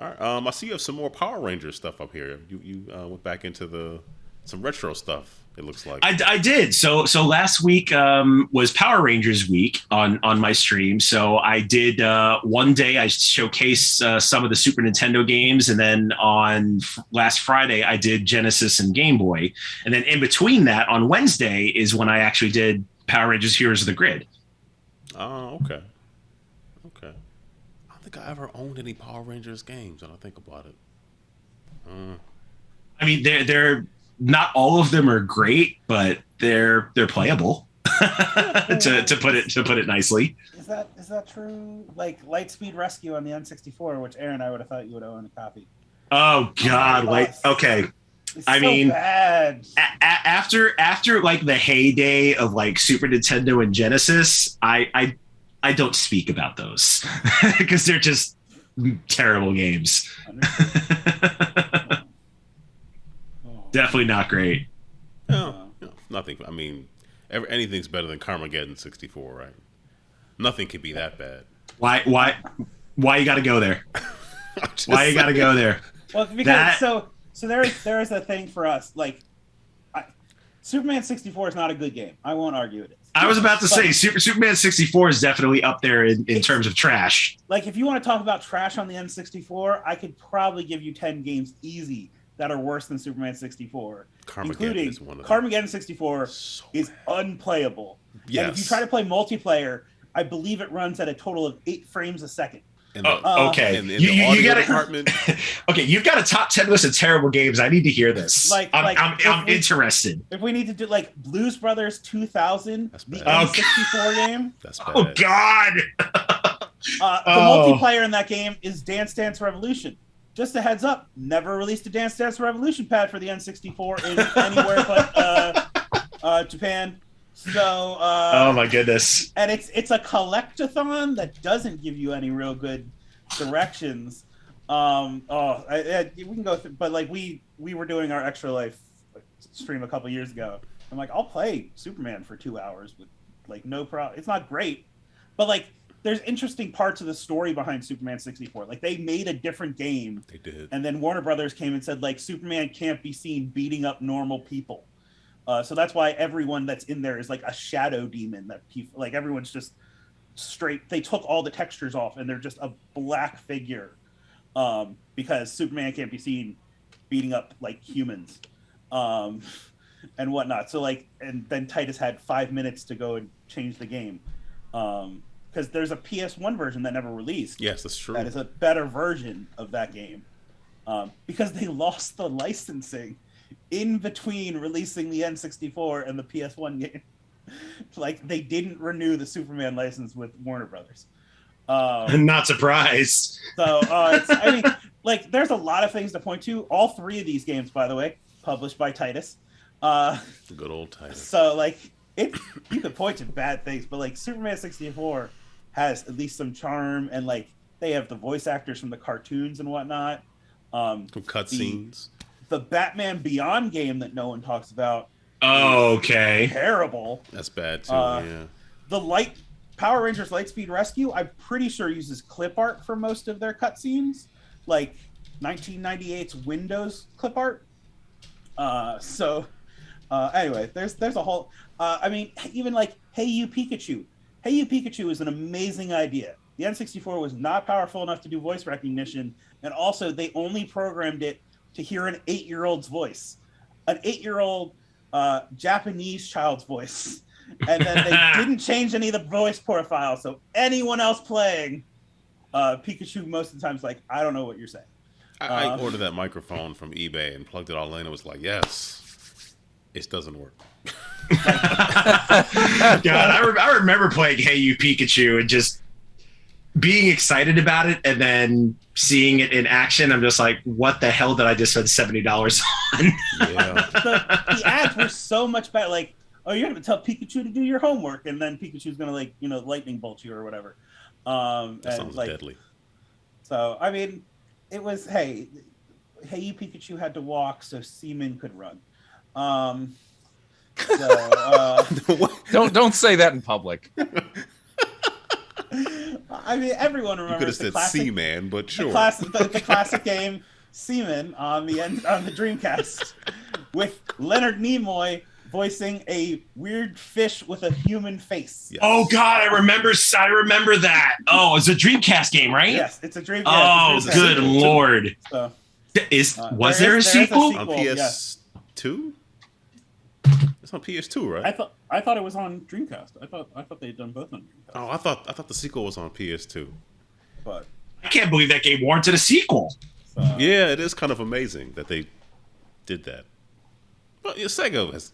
All right, I see you have some more Power Rangers stuff up here. You went back into some retro stuff. It looks like I did. So last week was Power Rangers week on my stream. So I did one day I showcased some of the Super Nintendo games, and then on last Friday I did Genesis and Game Boy, and then in between that on Wednesday is when I actually did Power Rangers Heroes of the Grid. Oh, okay. I don't think I ever owned any Power Rangers games. When I think about it. I mean, they're not all of them are great, but they're playable. to put it nicely. Is that true? Like Lightspeed Rescue on the N64, which Aaron, I would have thought you would own a copy. Oh God! Okay. It's I so mean, bad. After like the heyday of like Super Nintendo and Genesis, I don't speak about those because they're just terrible games. Definitely not great. No, nothing. I mean, anything's better than Carmageddon 64, right? Nothing can be that bad. Why you got to go there? Why you got to go there? Well, because so there is a thing for us. Like, Superman 64 is not a good game. I won't argue it is. I was about to say Superman 64 is definitely up there in terms of trash. Like, if you want to talk about trash on the N64, I could probably give you 10 games easy that are worse than Superman 64, including Carmageddon 64 is unplayable. Yes. And if you try to play multiplayer, I believe it runs at a total of 8 frames a second. Okay. In you got department. Okay, you've got a top 10 list of terrible games. I need to hear this. I'm interested. If we need to do like Blues Brothers 2000, the N64 game. That's bad. Oh God. The multiplayer in that game is Dance Dance Revolution. Just a heads up, never released a Dance Dance Revolution pad for the N64 in anywhere but Japan. So oh my goodness. And it's a collectathon that doesn't give you any real good directions. We can go through, but like we were doing our Extra Life stream a couple years ago. I'm like, I'll play Superman for 2 hours with like no problem. It's not great, but like there's interesting parts of the story behind Superman 64. Like they made a different game. They did. And then Warner Brothers came and said like Superman can't be seen beating up normal people. So that's why everyone that's in there is like a shadow demon that like everyone's just straight. They took all the textures off and they're just a black figure because Superman can't be seen beating up like humans. and whatnot. So like, and then Titus had 5 minutes to go and change the game, because there's a PS1 version that never released. Yes, that's true. That is a better version of that game, because they lost the licensing in between releasing the N64 and the PS1 game. Like, they didn't renew the Superman license with Warner Brothers. Not surprised. So I mean, like, there's a lot of things to point to. All 3 of these games, by the way, published by Titus. Good old Titus. So like, you could point to bad things, but like Superman 64 has at least some charm, and like they have the voice actors from the cartoons and whatnot. Some cutscenes. The Batman Beyond game that no one talks about. Oh, okay. Terrible. That's bad too. Yeah. The Power Rangers Lightspeed Rescue, I'm pretty sure uses clip art for most of their cutscenes, like 1998's Windows clip art. Anyway, there's a whole. I mean, even like Hey You Pikachu. Hey You Pikachu is an amazing idea. The N64 was not powerful enough to do voice recognition, and also they only programmed it to hear an 8-year-old's voice, an 8-year-old Japanese child's voice, and then they didn't change any of the voice profile. So anyone else playing Pikachu most of the time is like, I don't know what you're saying. I ordered that microphone from eBay and plugged it all in. And was like, yes, it doesn't work. God, I remember playing Hey You Pikachu and just being excited about it, and then seeing it in action. I'm just like, what the hell did I just spend $70 on? Yeah. The ads were so much better. Like, oh, you're going to tell Pikachu to do your homework, and then Pikachu's going to, like, lightning bolt you or whatever. That sounds like, deadly. So, I mean, it was, hey, You Pikachu had to walk so SeaMan could run. Don't say that in public. I mean, everyone You remembers could have said SeaMan, but sure. The classic game SeaMan on the Dreamcast, with Leonard Nimoy voicing a weird fish with a human face. Yes. Oh God, I remember that. Oh, it's a Dreamcast game, right? Yes, it's a Dreamcast. Oh, good Lord. So, was there a sequel? On PS2? It's on PS2, right? I thought it was on Dreamcast. I thought they'd done both on Dreamcast. Oh, I thought the sequel was on PS2. But I can't believe that game warranted a sequel. so, Yeah, it is kind of amazing that they did that. But yeah, Sega has,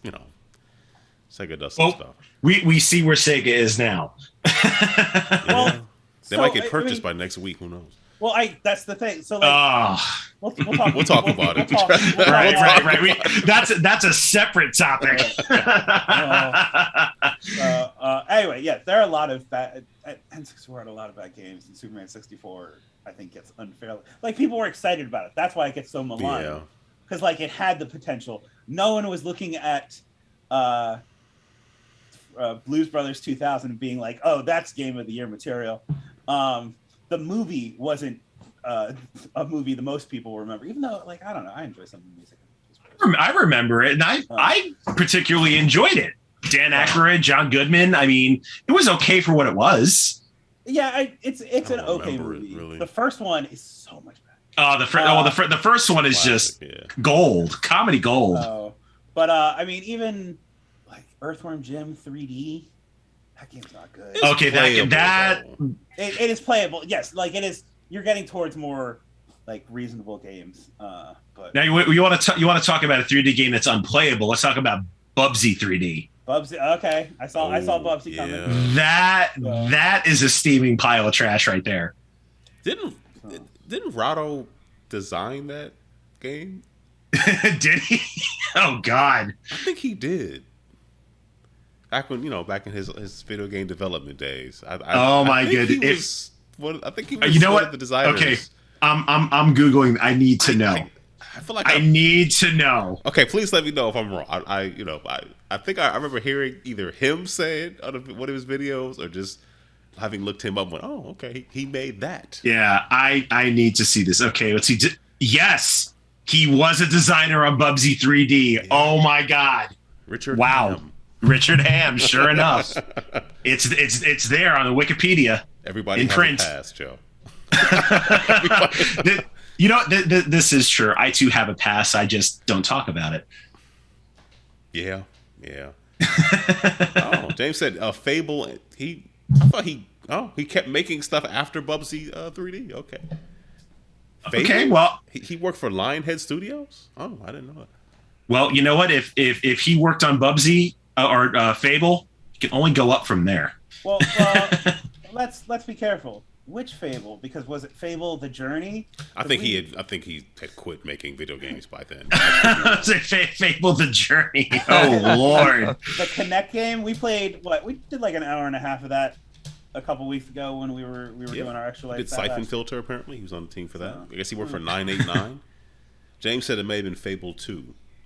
Sega does some Well, stuff. we see where Sega is now. Yeah. They might get I purchased mean, by next week. Who knows? Well, that's the thing. So like, we'll talk. We'll talk about it. Right. That's a separate topic. Anyway, yeah, there are a lot of bad. N64 had a lot of bad games, and Superman 64, I think, gets unfairly. Like, people were excited about it. That's why it gets so maligned. Yeah. Because like it had the potential. No one was looking at Blues Brothers 2000 and being like, "Oh, that's Game of the Year material." The movie wasn't a movie that most people remember, even though, like, I don't know, I enjoy some of the music. I remember it, and I particularly enjoyed it. Dan Aykroyd, John Goodman. I mean, it was okay for what it was. Yeah, it's an don't okay remember it, movie. really. The first one is so much better. The first one is just gold, comedy gold. But I mean, even like Earthworm Jim 3D, that game's not good. Okay, that it is playable. Yes, like it is. You're getting towards more like reasonable games. But now you want to talk about a 3D game that's unplayable. Let's talk about Bubsy 3D. Bubsy, okay, I saw Bubsy coming. That is a steaming pile of trash right there. Didn't Rahdo design that game? Did he? Oh God, I think he did. Back when back in his video game development days. My goodness! I think he was one of the designers. Okay, I'm googling. I need to know. I feel like I need to know. Okay, please let me know if I'm wrong. I think I remember hearing either him say it on one of his videos or just having looked him up. Went, oh, okay, he made that. Yeah, I need to see this. Okay, let's see. Yes, he was a designer on Bubsy 3D. Yeah. Oh my God! Richard. Wow. Ham. Richard Ham. Sure enough, it's there on the Wikipedia. Everybody in print. Pass, Joe. This is true. I too have a pass. I just don't talk about it. Yeah, yeah. Oh, James said Fable. I thought he kept making stuff after Bubsy 3D. Okay. Fable? Okay, well, he worked for Lionhead Studios. Oh, I didn't know that. well, you know what? If he worked on Bubsy or Fable, he can only go up from there. Well, let's be careful. Which Fable? Because was it Fable: The Journey? I think he had quit making video games by then. Fable: The Journey. Oh Lord. The Kinect game we played. We did like an hour and a half of that a couple weeks ago when we were doing our extra life. Did Syphon Filter apparently? He was on the team for that. I guess he worked for 989. James said it may have been Fable 2,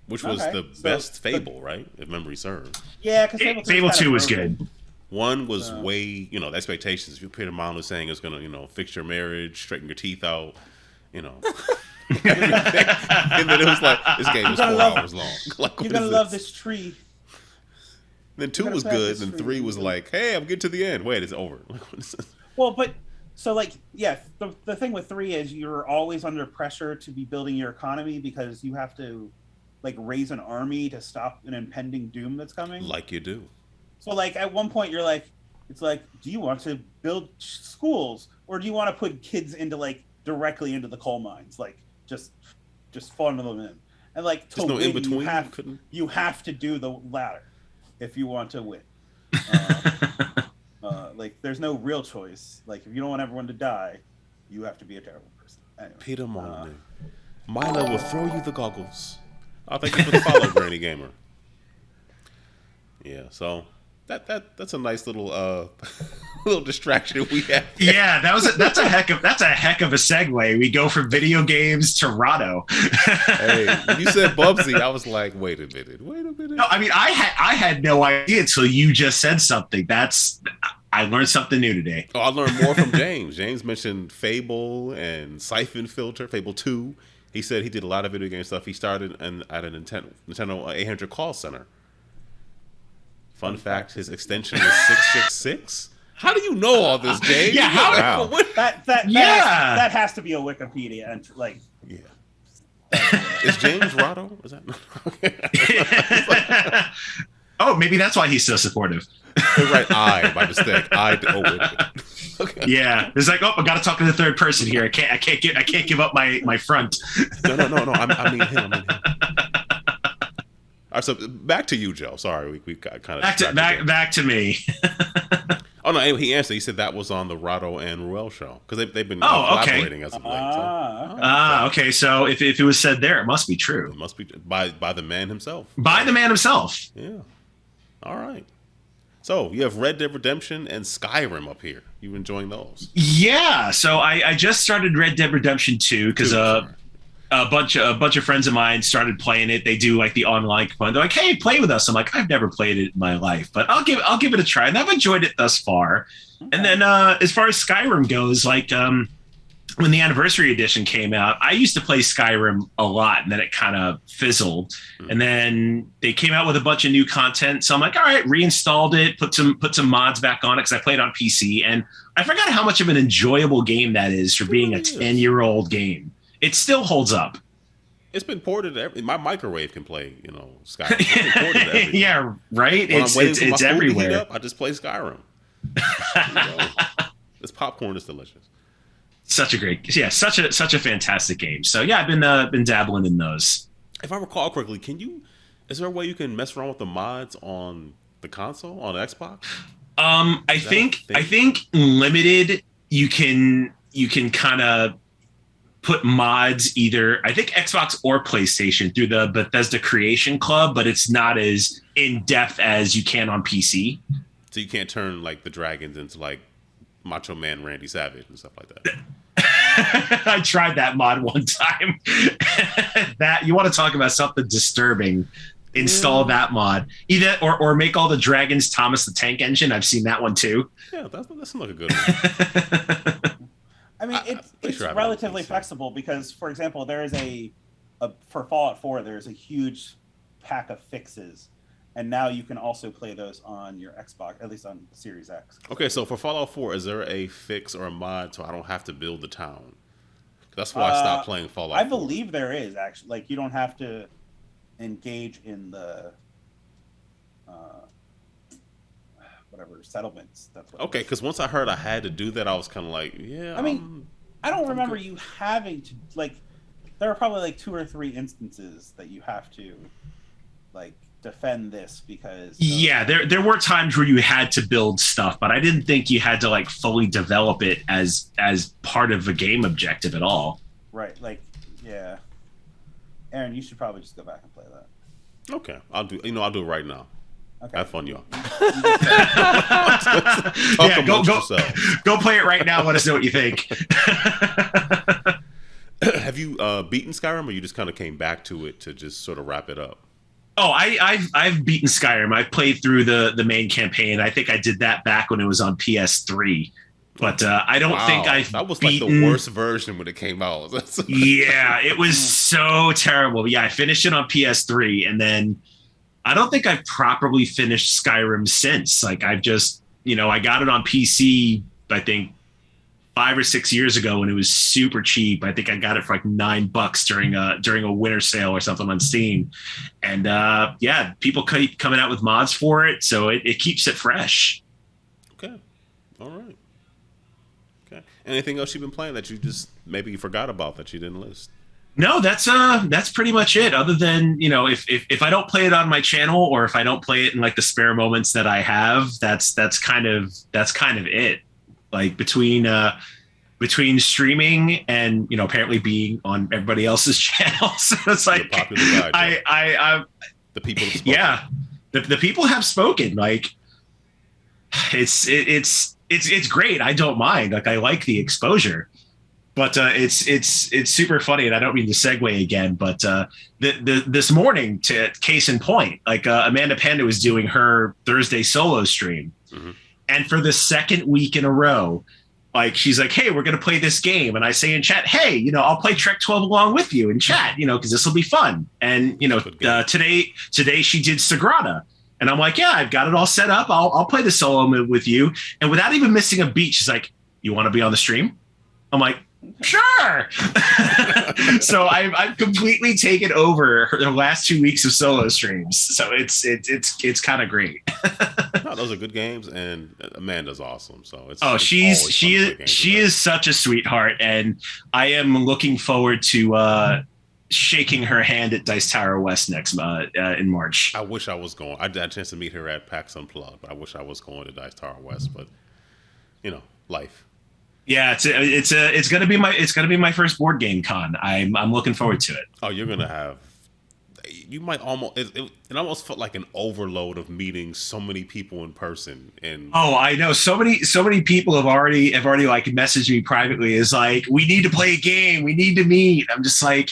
which was the best Fable, right? If memory serves. Yeah, because Fable 2 was good. One was way, the expectations. If you Peter Mom was saying it was going to, fix your marriage, straighten your teeth out, and then it was like, this game was 4 hours long. Like, you're going to love this tree. Then 2 was good, and 3 was like, hey, I'm getting to the end. Wait, it's over. Well, but, so the thing with 3 is you're always under pressure to be building your economy because you have to, raise an army to stop an impending doom that's coming. Like you do. So, at one point, you're it's do you want to build schools or do you want to put kids into, directly into the coal mines? Just funnel them in. And, there's no in between. You have to do the latter if you want to win. There's no real choice. If you don't want everyone to die, you have to be a terrible person. Anyway, Peter Molyneux. Milo will throw you the goggles. I'll thank you for the follow, Granny Gamer. Yeah, so that's a nice little little distraction we have. Yeah, that's a heck of a segue. We go from video games to Rado. Hey, when you said Bubsy, I was like, wait a minute. No, I mean I had no idea until you just said something. I learned something new today. Oh, I learned more from James. James mentioned Fable and Syphon Filter, Fable 2. He said he did a lot of video game stuff. He started at a Nintendo 800 call center. Fun fact, his extension was 666. How do you know all this, James? Yeah, how? Wow. That has to be a Wikipedia entry. Yeah. Is James Rado? Is that? Oh, maybe that's why he's so supportive. Right, by mistake. Okay. Yeah, it's I got to talk to the third person here. I can't give up my front. No. I mean him. All right, so back to you, Joe. Sorry, we got kind of back to me. Oh no, anyway, he answered. He said that was on the Rado and Ruel show because they've been collaborating as of late. Okay. So if it was said there, it must be true. It must be by the man himself. By the man himself. Yeah. All right. So you have Red Dead Redemption and Skyrim up here. You enjoying those? Yeah. So I just started Red Dead Redemption 2 because a bunch of friends of mine started playing it. They do the online component. They're like, "Hey, play with us." I'm like, "I've never played it in my life, but I'll give it a try." And I've enjoyed it thus far. Okay. And then as far as Skyrim goes, when the anniversary edition came out, I used to play Skyrim a lot, and then it kind of fizzled. Mm-hmm. And then they came out with a bunch of new content, so I'm like, all right, reinstalled it, put some mods back on it because I played on PC, and I forgot how much of an enjoyable game that is for being a 10-year-old game. It still holds up. It's been ported to my microwave can play, Skyrim. It's been ported to everything. Yeah, right. When It's everywhere. To heat up, I just play Skyrim. This popcorn is delicious. Such a fantastic game. So yeah, I've been dabbling in those. If I recall correctly, is there a way you can mess around with the mods on the console on Xbox? I think limited you can kind of put mods either I think Xbox or PlayStation through the Bethesda Creation Club, but it's not as in depth as you can on PC. So you can't turn the dragons into Macho Man Randy Savage and stuff like that. I tried that mod one time. That you want to talk about something disturbing? Install that mod, either or make all the dragons Thomas the Tank Engine. I've seen that one too. Yeah, that's like a good one. I mean, it's relatively flexible because, for example, there is for Fallout 4, there's a huge pack of fixes. And now you can also play those on your Xbox, at least on Series X. Okay, so for Fallout 4, is there a fix or a mod so I don't have to build the town? That's why I stopped playing Fallout 4. I believe there is, actually. You don't have to engage in the whatever settlements. That's what. Okay, because once I heard I had to do that, I was kind of like, yeah. I mean, I don't remember you having to like. There are probably like 2 or 3 instances that you have to like defend this because. Yeah, there were times where you had to build stuff, but I didn't think you had to like fully develop it as part of a game objective at all. Right, like yeah. Aaron, you should probably just go back and play that. Okay, I'll do it right now. Okay. Have fun, y'all. Yeah, go play it right now. Let us know what you think. Have you beaten Skyrim, or you just kind of came back to it to just sort of wrap it up? Oh, I've beaten Skyrim. I've played through the main campaign. I think I did that back when it was on PS3. But I don't think that was like the worst version when it came out. Yeah, it was so terrible. Yeah, I finished it on PS3, and then I don't think I've properly finished Skyrim since. Like I've just, I got it on PC, I think 5 or 6 years ago when it was super cheap. I think I got it for like $9 during a winter sale or something on Steam. And yeah, people keep coming out with mods for it, so it keeps it fresh. Okay. All right. Okay. Anything else you've been playing that you just maybe you forgot about that you didn't list? No, that's pretty much it. Other than, if I don't play it on my channel, or if I don't play it in like the spare moments that I have, that's kind of it. Like between streaming and apparently being on everybody else's channels, it's like I the people have spoken. Yeah, the people have spoken. Like it's great. I don't mind. Like I like the exposure. But it's super funny, and I don't mean to segue again. But this morning, to case in point, like Amanda Panda was doing her Thursday solo stream, and for the second week in a row, like she's like, "Hey, we're gonna play this game," and I say in chat, "Hey, I'll play Trek 12 along with you in chat, because this will be fun." And today she did Sagrada, and I'm like, "Yeah, I've got it all set up. I'll play the solo move with you," and without even missing a beat, she's like, "You want to be on the stream?" I'm like, sure. So I've completely taken over the last 2 weeks of solo streams. So it's kind of great. No, those are good games, and Amanda's awesome. So she is such a sweetheart, and I am looking forward to shaking her hand at Dice Tower West next in March. I wish I was going. I had a chance to meet her at PAX Unplugged, but I wish I was going to Dice Tower West. But life. Yeah, it's gonna be my first board game con. I'm looking forward to it. Oh, you're gonna have. You might almost. It almost felt like an overload of meeting so many people in person. And I know so many people have already like messaged me privately. Is like, we need to play a game. We need to meet. I'm just like,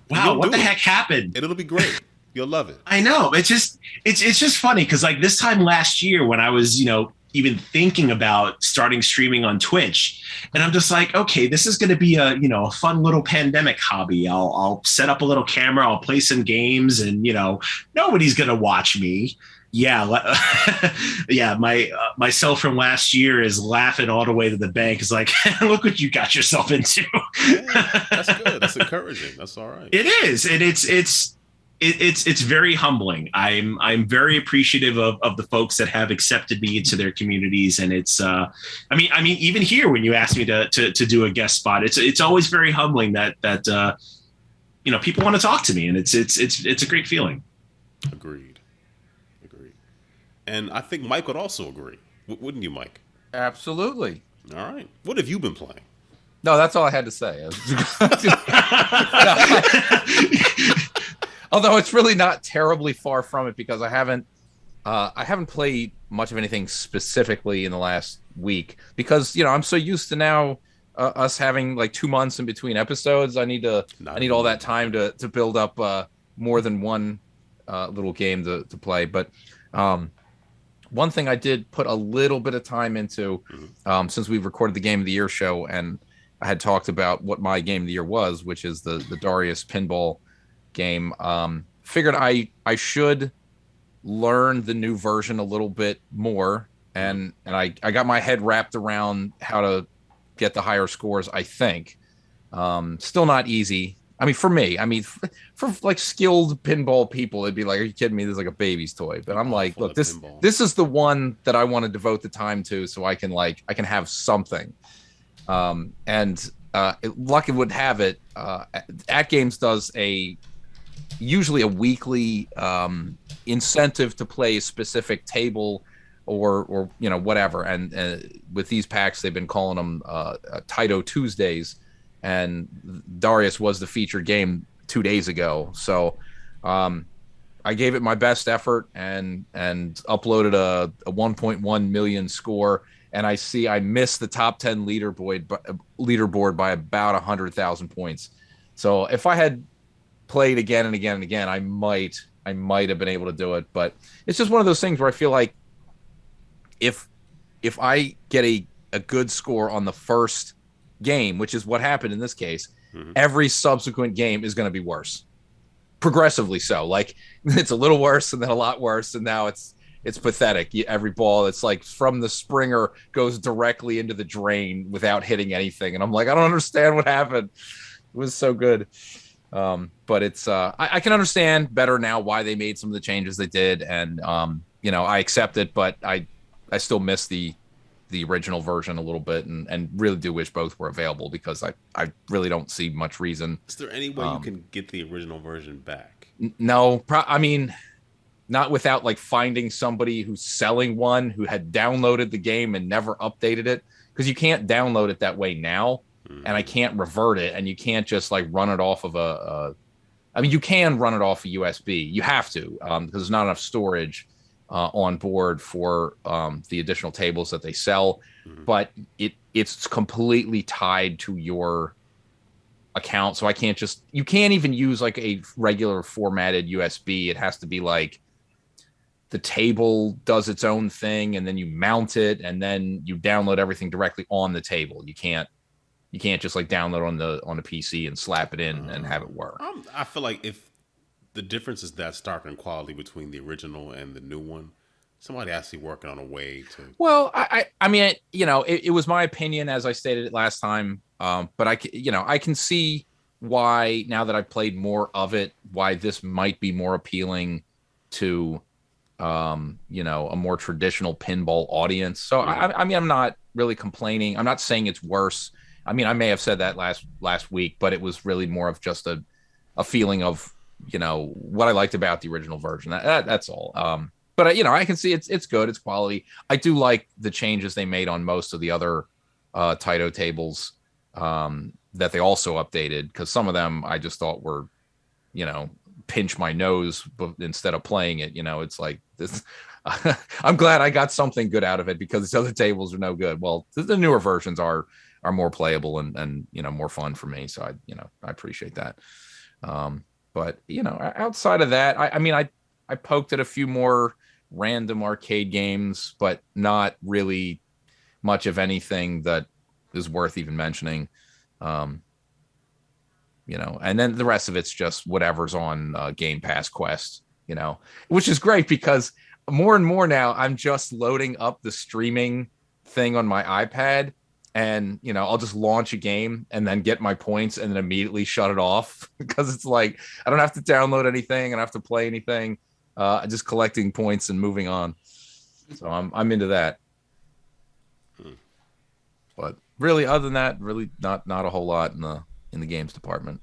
wow, what the heck happened? It'll be great. You'll love it. I know. It's just funny because like this time last year when I was even thinking about starting streaming on Twitch, and I'm just like, okay, this is going to be a fun little pandemic hobby. I'll set up a little camera, I'll play some games, and nobody's going to watch me. Yeah, yeah. Myself from last year is laughing all the way to the bank. It's like, look what you got yourself into. Yeah, that's good. That's encouraging. That's all right. It is, and it's very humbling. I'm very appreciative of the folks that have accepted me into their communities, and it's I mean even here when you ask me to do a guest spot, it's always very humbling that people want to talk to me, and it's a great feeling. Agreed. And I think Mike would also agree, wouldn't you, Mike? Absolutely. All right. What have you been playing? No, that's all I had to say. Although it's really not terribly far from it because I haven't played much of anything specifically in the last week because I'm so used to now us having like 2 months in between episodes. I need all that time to build up more than one little game to play. But one thing I did put a little bit of time into since we've recorded the Game of the Year show, and I had talked about what my Game of the Year was, which is the Darius Pinball game. Figured I should learn the new version a little bit more, and I got my head wrapped around how to get the higher scores. I think still not easy, I mean, for me, I mean, for like skilled pinball people, it'd be like, are you kidding me? This is like a baby's toy. But I'm like, look, this is the one that I want to devote the time to, so I can have something. Lucky would have it, At Games does usually a weekly incentive to play a specific table or whatever. And with these packs, they've been calling them Taito Tuesdays. And Darius was the featured game 2 days ago. So I gave it my best effort and uploaded a 1.1 million score. And I missed the top 10 leaderboard by about 100,000 points. So if I had played again and again and again, I might have been able to do it. But it's just one of those things where I feel like if I get a good score on the first game, which is what happened in this case, every subsequent game is going to be worse, progressively so. Like, it's a little worse and then a lot worse, and now it's pathetic. Every ball, it's like from the springer goes directly into the drain without hitting anything, and I'm like, I don't understand what happened. It was so good. But it's I can understand better now why they made some of the changes they did, and I accept it, but I still miss the original version a little bit, and really do wish both were available, because I really don't see much reason. Is there any way you can get the original version back? No, I mean, not without like finding somebody who's selling one who had downloaded the game and never updated it, because you can't download it that way now, and I can't revert it, and you can't just like run it off of I mean, you can run it off a USB. You have to, because there's not enough storage on board for the additional tables that they sell, but it's completely tied to your account. So you can't even use like a regular formatted USB. It has to be like the table does its own thing, and then you mount it, and then you download everything directly on the table. You can't just like download on the PC and slap it in and have it work. I feel like if the difference is that stark in quality between the original and the new one, somebody actually working on a way to. Well, I mean, it was my opinion, as I stated it last time. But I can see why, now that I've played more of it, why this might be more appealing to, a more traditional pinball audience. So I mean, I'm not really complaining. I'm not saying it's worse. I mean, I may have said that last week, but it was really more of just a feeling of, what I liked about the original version. That's all. But I can see it's good. It's quality. I do like the changes they made on most of the other Taito tables that they also updated, because some of them I just thought were, pinch my nose, but instead of playing it, it's like this. I'm glad I got something good out of it, because these other tables are no good. Well, the newer versions are more playable and more fun for me. So I appreciate that. But outside of that, I poked at a few more random arcade games, but not really much of anything that is worth even mentioning. And then the rest of it's just whatever's on Game Pass Quest, which is great, because more and more now I'm just loading up the streaming thing on my iPad, and I'll just launch a game and then get my points and then immediately shut it off, because it's like I don't have to download anything, I don't have to play anything. Just collecting points and moving on. So I'm into that. But really, other than that, really not a whole lot in the games department.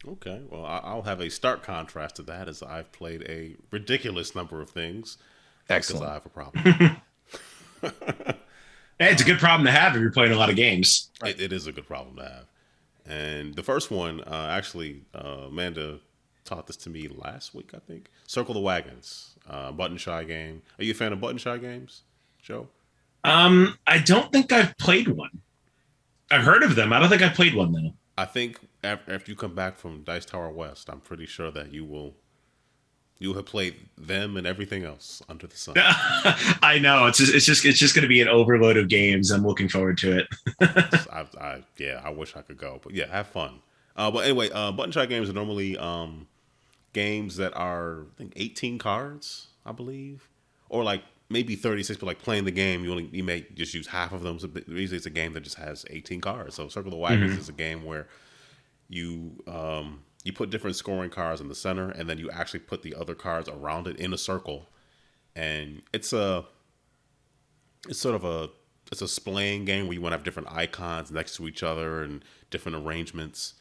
Okay, well, I'll have a stark contrast to that, as I've played a ridiculous number of things. Excellent. Because I have a problem. Hey, it's a good problem to have if you're playing a lot of games. It is a good problem to have. And the first one, actually, Amanda taught this to me last week, I think. Circle the Wagons, Button Shy game. Are you a fan of Button Shy games, Joe? I don't think I've played one. I've heard of them. I don't think I've played one, though. I think after you come back from Dice Tower West, I'm pretty sure that you have played them and everything else under the sun. I know. It's just going to be an overload of games. I'm looking forward to it. I wish I could go, but yeah, have fun. But anyway, Button Shy games are normally games that are, I think, 18 cards, I believe, or like maybe 36. But like playing the game, you may just use half of them. So usually it's a game that just has 18 cards. So Circle the Wagons is a game where you put different scoring cards in the center, and then you actually put the other cards around it in a circle, and it's a splaying game where you want to have different icons next to each other and different arrangements.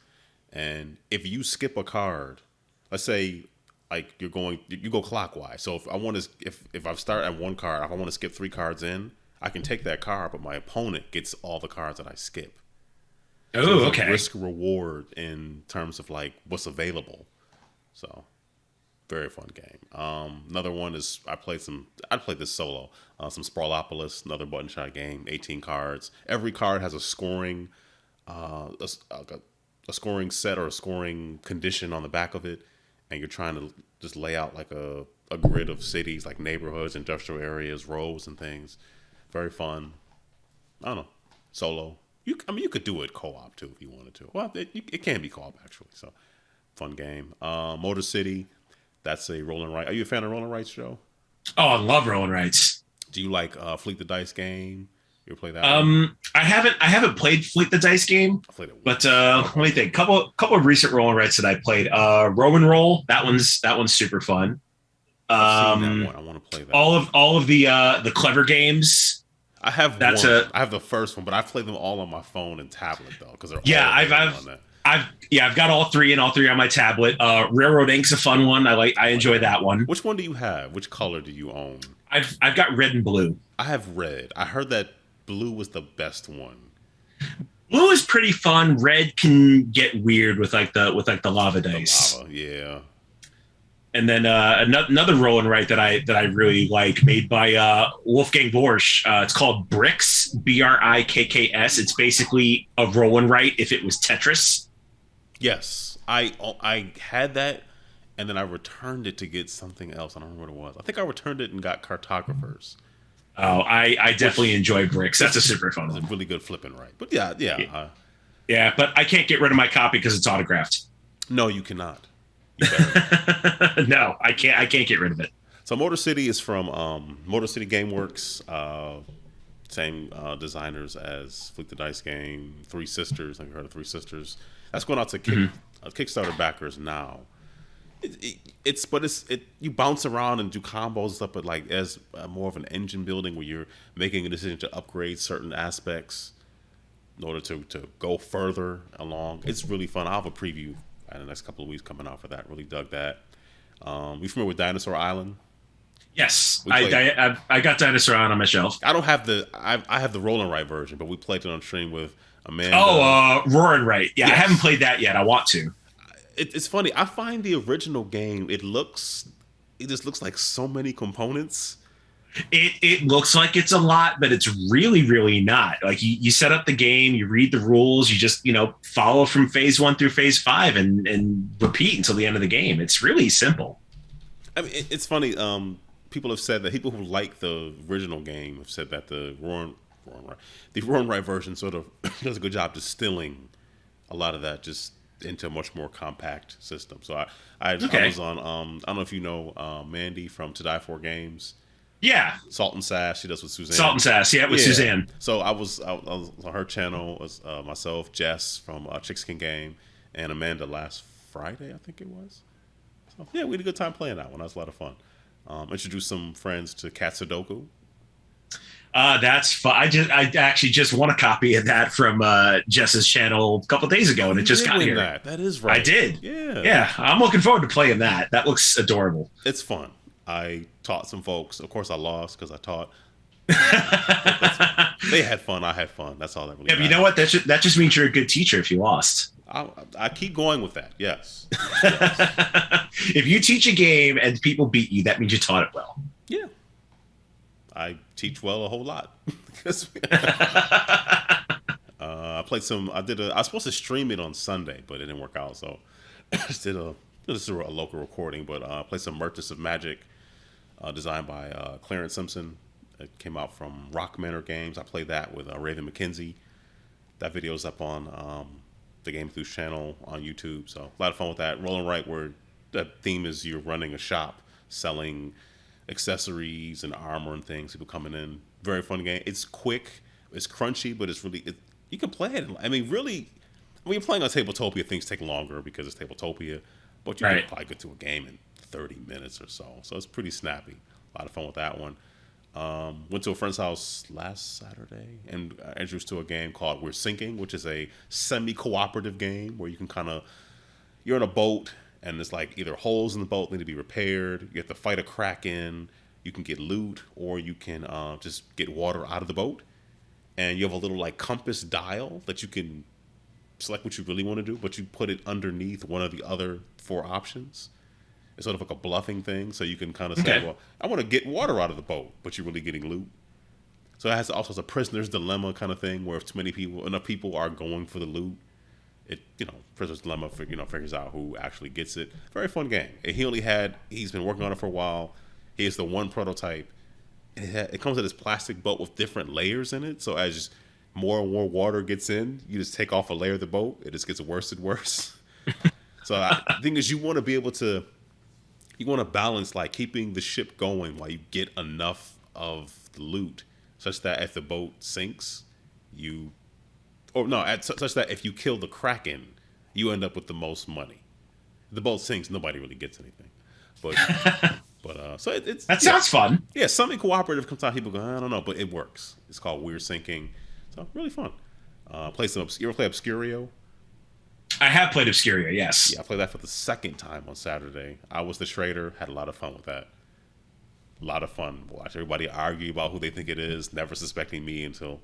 And if you skip a card, let's say like you go clockwise. So if I start at one card, if I want to skip 3 cards in, I can take that card, but my opponent gets all the cards that I skip. Oh, So okay. Risk reward in terms of like what's available. So very fun game. Another one is I played this solo. Some Sprawlopolis, another button shot game. 18 cards. Every card has a scoring, a scoring set or a scoring condition on the back of it, and you're trying to just lay out like a grid of cities, like neighborhoods, industrial areas, roads, and things. Very fun. I don't know. Solo. You could do it co-op too if you wanted to. Well, it can be co-op actually. So, fun game. Motor City. That's a roll and write. Are you a fan of roll and writes, Joe? Oh, I love roll and writes. Do you like Fleet the Dice game? You ever play that? I haven't played Fleet the Dice game. I played it once. But let me think. Couple of recent roll and writes that I played. Roman Roll. That one's super fun. I've seen that one. I want to play that. All of the clever games. I have That's one. I have the first one, but I played them all on my phone and tablet though, because they're I've got all three on my tablet. Railroad Ink's a fun one. I enjoy that one. Which one do you have? Which color do you own? I've got red and blue. I have red. I heard that blue was the best one. Blue is pretty fun. Red can get weird with the lava dice. The lava, yeah. And then another roll and write that I really like, made by Wolfgang Borsch. It's called Brikks, Brikks. It's basically a roll and write if it was Tetris. Yes, I had that, and then I returned it to get something else. I don't remember what it was. I think I returned it and got Cartographers. Oh, I definitely enjoy Brikks. That's a super fun one. It's a really good flipping right. But yeah. Yeah, but I can't get rid of my copy because it's autographed. No, you cannot. No, I can't get rid of it. So Motor City is from Motor City Gameworks, same designers as Fleet the Dice game. Three Sisters, have you heard of Three Sisters? That's going out to Kickstarter backers now. You bounce around and do combos and stuff, but like as more of an engine building where you're making a decision to upgrade certain aspects in order to go further along. It's really fun. I'll have a preview in the next couple of weeks coming out for that. Really dug that. You familiar with Dinosaur Island? Yes, I got Dinosaur Island on my shelf. I don't have I have the roll and write version, but we played it on stream with Amanda. Roar and Write. Yeah, yes. I haven't played that yet. I want to. It's funny. I find the original game. It just looks like so many components. It looks like it's a lot, but it's really, really not. Like you set up the game, you read the rules, you just follow from phase 1 through phase 5 and repeat until the end of the game. It's really simple. I mean, it's funny. People have said that people who like the original game have said that the Roar and Write version sort of does a good job distilling a lot of that just into a much more compact system. So I was on I don't know if you know Mandy from To Die For Games. Yeah, Salt and Sass. She does with Suzanne. Salt and Sass, yeah, with Suzanne. So I was on her channel. Was myself, Jess from Chickskin Game, and Amanda last Friday, I think it was. So yeah, we had a good time playing that one. That was a lot of fun. Introduced some friends to Cat Sudoku. That's fun. I actually just won a copy of that from Jess's channel a couple of days ago, and it just got here. That is right. I did. Yeah. I'm looking forward to playing that. That looks adorable. It's fun. I taught some folks. Of course, I lost because I taught. They had fun. I had fun. That's all that really matters. But you know what? That just means you're a good teacher if you lost. I keep going with that. Yes. If you teach a game and people beat you, that means you taught it well. Yeah. I teach well a whole lot. I played some. I was supposed to stream it on Sunday, but it didn't work out. So I just did a local recording. But I played some Merchants of Magic, designed by Clarence Simpson. It came out from Rock Manor Games. I played that with Raven McKenzie. That video's up on the GameEnthus channel on YouTube. So a lot of fun with that. Roll and Write, where the theme is you're running a shop selling accessories and armor and things. People coming in. Very fun game. It's quick. It's crunchy, but it's really you can play it. I mean, really, when you're playing on Tabletopia, things take longer because it's Tabletopia, but you can probably get to a game in 30 minutes or so. So it's pretty snappy. A lot of fun with that one. Went to a friend's house last Saturday and introduced to a game called We're Sinking, which is a semi-cooperative game where you can kind of, you're in a boat and there's like either holes in the boat that need to be repaired. You have to fight a kraken. You can get loot, or you can just get water out of the boat. And you have a little like compass dial that you can select what you really want to do, but you put it underneath one of the other 4 options. It's sort of like a bluffing thing, so you can kind of say, well, I want to get water out of the boat, but you're really getting loot. So it has also a prisoner's dilemma kind of thing, where if too many people, enough people are going for the loot, it, prisoner's dilemma, figures out who actually gets it. Very fun game. He's been working on it for a while. He has the one prototype. It comes in this plastic boat with different layers in it. So as more and more water gets in, you just take off a layer of the boat. It just gets worse and worse. So the thing is, you want to be able to, you want to balance like keeping the ship going while you get enough of the loot, such that if the boat sinks, such that if you kill the kraken, you end up with the most money. If the boat sinks, nobody really gets anything. So it's sounds fun. Yeah, something cooperative comes out. People go, I don't know, but it works. It's called We're Sinking. So really fun. Play some. You ever play Obscurio? I have played Obscurio, yes. Yeah, I played that for the second time on Saturday. I was the trader. Had a lot of fun with that. A lot of fun. Watch everybody argue about who they think it is, never suspecting me until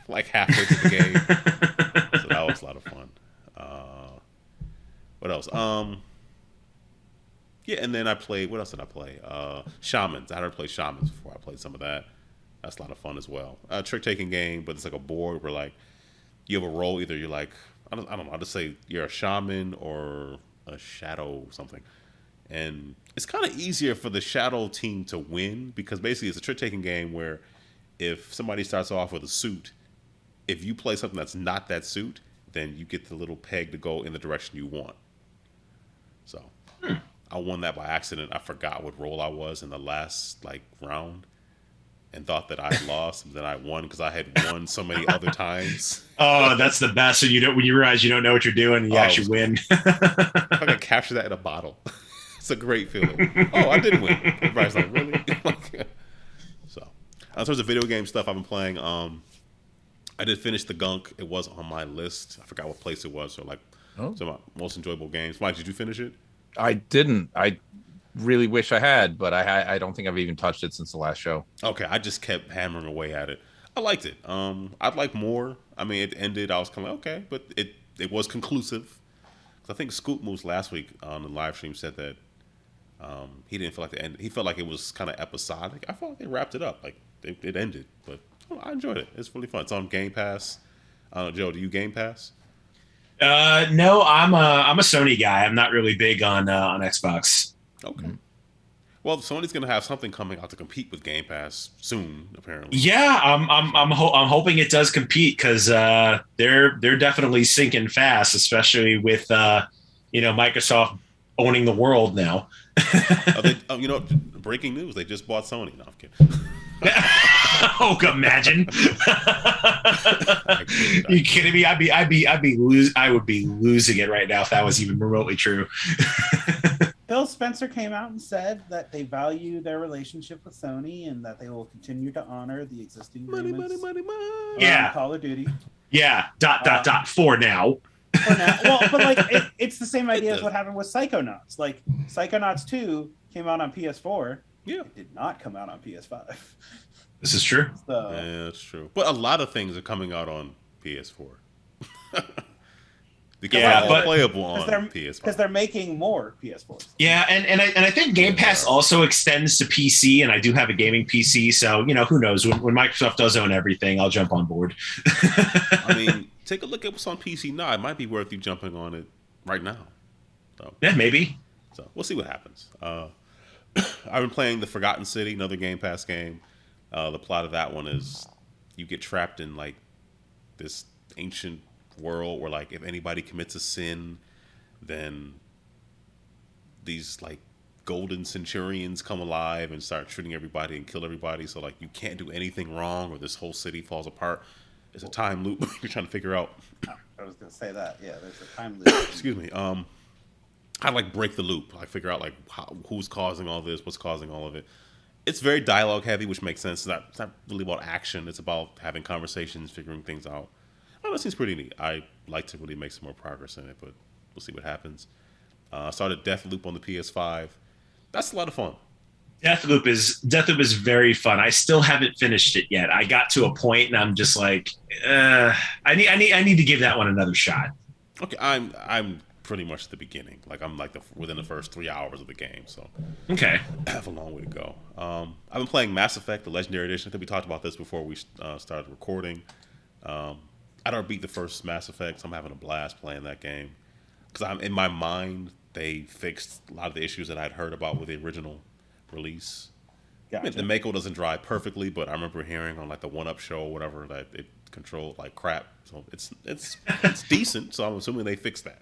like halfway through the game. So that was a lot of fun. What else? Yeah, and then I played. What else did I play? Shamans. I had to play Shamans before I played some of that. That's a lot of fun as well. A trick-taking game, but it's like a board where like you have a role. Either you're like I don't know. I'll just say you're a shaman or a shadow something, and it's kind of easier for the shadow team to win because basically it's a trick-taking game where if somebody starts off with a suit, if you play something that's not that suit, then you get the little peg to go in the direction you want. So. I won that by accident. I forgot what role I was in the last round, and thought that I had lost, and then I won because I had won so many other times. Oh, that's the best. So when you realize you don't know what you're doing, and you actually win. I can capture that in a bottle. It's a great feeling. Oh, I did win. Everybody's like, really? So, in terms of video game stuff I've been playing, I did finish The Gunk. It was on my list. I forgot what place it was. So some of my most enjoyable games. Mike, did you finish it? I didn't. I really wish I had, but I don't think I've even touched it since the last show. Okay, I just kept hammering away at it. I liked it. I'd like more. I mean, it ended. I was kind of like, okay, but it was conclusive. I think Scoop Moose last week on the live stream said that he didn't feel like the end. He felt like it was kind of episodic. I felt like they wrapped it up. Like it ended, but I enjoyed it. It's really fun. It's on Game Pass. Joe, do you Game Pass? No, I'm a Sony guy. I'm not really big on Xbox. Okay. Well, Sony's going to have something coming out to compete with Game Pass soon, apparently. Yeah, I'm hoping it does compete because they're definitely sinking fast, especially with Microsoft owning the world now. Breaking news: they just bought Sony. No, I'm kidding. Oh, imagine! You kidding me? I would be losing it right now if that was even remotely true. Phil Spencer came out and said that they value their relationship with Sony and that they will continue to honor the existing agreements. Money. Yeah. Call of Duty. Yeah. ... For now. Well, but it's the same idea as what happened with Psychonauts. Like Psychonauts 2 came out on PS4. Yeah. It did not come out on PS5. This is true. So, yeah, that's true. But a lot of things are coming out on PS4. Because they're all playable on PS5. Because they're making more PS4s. Yeah, and I think Game Pass also extends to PC, and I do have a gaming PC, so who knows? When Microsoft does own everything, I'll jump on board. I mean, take a look at what's on PC now. It might be worth you jumping on it right now. So yeah, maybe. So we'll see what happens. I've been playing The Forgotten City, another Game Pass game. The plot of that one is you get trapped in this ancient world where if anybody commits a sin, then these golden centurions come alive and start shooting everybody and kill everybody. So you can't do anything wrong or this whole city falls apart. It's a time loop. You're trying to figure out. I was gonna say that. Yeah, there's a time loop. Excuse me. How to like break the loop. Like figure out like who's causing all this, what's causing all of it. It's very dialogue heavy, which makes sense. It's not really about action. It's about having conversations, figuring things out. Oh, that seems pretty neat. I like to really make some more progress in it, but we'll see what happens. Started Deathloop on the PS5. That's a lot of fun. Deathloop is very fun. I still haven't finished it yet. I got to a point and I'm just like, I need to give that one another shot. Okay, I'm pretty much at the beginning. Like I'm like within the first 3 hours of the game, so okay, I have a long way to go. I've been playing Mass Effect, the Legendary Edition. I think we talked about this before we started recording. I don't beat the first Mass Effect, so I'm having a blast playing that game because I'm in my mind they fixed a lot of the issues that I'd heard about with the original release. Gotcha. I mean, the Mako doesn't drive perfectly, but I remember hearing on like the One Up show or whatever that it controlled like crap. So it's decent. So I'm assuming they fixed that.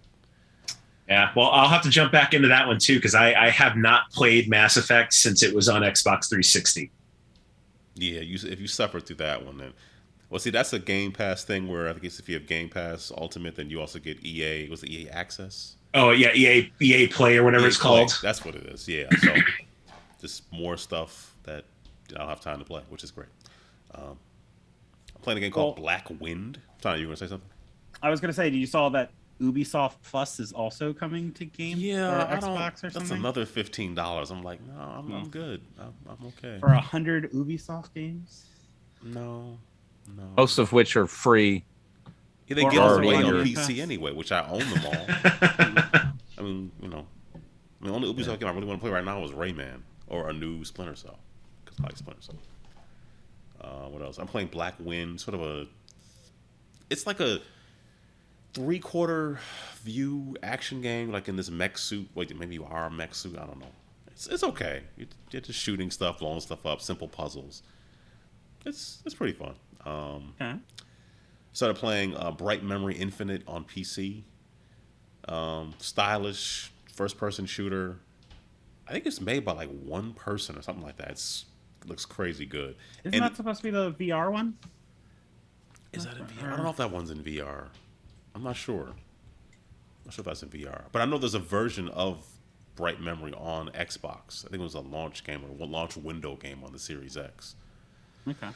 Yeah, well, I'll have to jump back into that one too because I have not played Mass Effect since it was on Xbox 360. Yeah, if you suffered through that one, then well, see, that's a Game Pass thing where I guess if you have Game Pass Ultimate, then you also get EA. Was it EA Access? Oh yeah, EA Play or whatever EA it's called. Play. That's what it is. Yeah. So just more stuff that I don't have time to play, which is great. I'm playing a game called Black Wind. Tony, you want to say something? I was gonna say, you saw that Ubisoft Plus is also coming to Game or Xbox or something? That's another $15. I'm like, no, I'm good. I'm okay. For 100 Ubisoft games? No. Most of which are free. Yeah, they Or give them already away on on your PC anyway, which I own them all. I mean, the only Ubisoft game I really want to play right now is Rayman or a new Splinter Cell because I like Splinter Cell. What else? I'm playing Black Wind, it's like a 3/4 view action game, like in this mech suit. Wait, maybe you are a mech suit. I don't know. It's okay. You're just shooting stuff, blowing stuff up, simple puzzles. It's pretty fun. Okay. Started playing Bright Memory Infinite on PC. Stylish first-person shooter. I think it's made by like one person or something like that. It looks crazy good. Isn't that supposed to be the VR one? Is that in VR? I don't know if that one's in VR. I'm not sure. I'm not sure if that's in VR. But I know there's a version of Bright Memory on Xbox. I think it was a launch game or a launch window game on the Series X. Okay.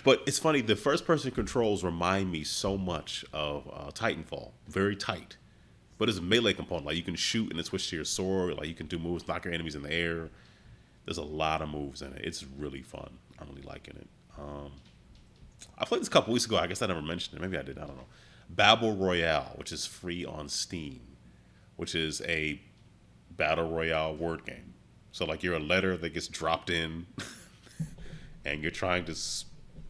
But it's funny, the first-person controls remind me so much of Titanfall. Very tight. But it's a melee component. Like, you can shoot and then switch to your sword. Like, you can do moves, knock your enemies in the air. There's a lot of moves in it. It's really fun. I'm really liking it. I played this a couple weeks ago. I guess I never mentioned it. Maybe I did. I don't know. Battle Royale, which is free on Steam, which is a Battle Royale word game. So, like, you're a letter that gets dropped in... and you're trying to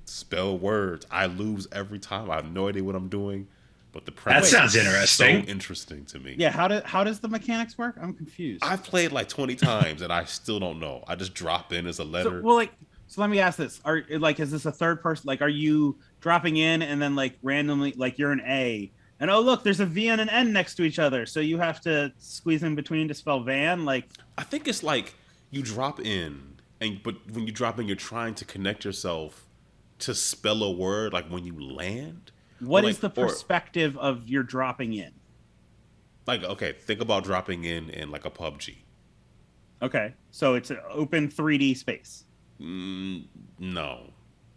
spell words. I lose every time. I have no idea what I'm doing, but the premise that sounds interesting. Is so interesting to me. Yeah, how does the mechanics work? I'm confused. I've played like 20 times and I still don't know. I just drop in as a letter. So let me ask this: is this a third person? Like, are you dropping in and then like randomly, like you're an A, and oh look, there's a V and an N next to each other, so you have to squeeze in between to spell van? Like, I think it's like you drop in. But when you drop in, you're trying to connect yourself to spell a word, like when you land. What is the perspective of your dropping in? Like, okay, think about dropping in like a PUBG. Okay, so it's an open 3D space. No.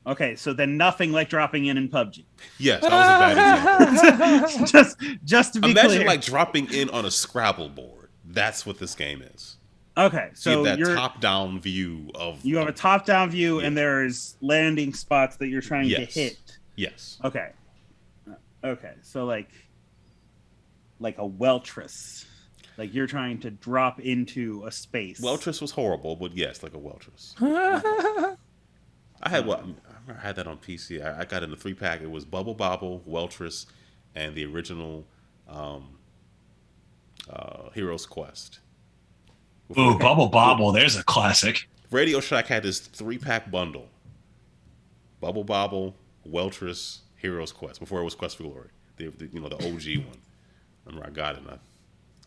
Okay, so then nothing like dropping in PUBG. Yes, that was a bad example. just to be Imagine clear. like dropping in on a Scrabble board. That's what this game is. Okay, so you have that top-down view of... You have a top-down view, and there's landing spots that you're trying to hit. Yes. Okay. Okay, so like a Weltress. Like you're trying to drop into a space. Weltress was horrible, but yes, like a Weltress. I had that on PC. I got in the 3-pack. It was Bubble Bobble, Weltress, and the original Hero's Quest. Ooh, Bubble Bobble, there's a classic. Radio Shack had this 3-pack bundle. Bubble Bobble, Weltress, Hero's Quest, before it was Quest for Glory. The OG one. Remember, I got it, and that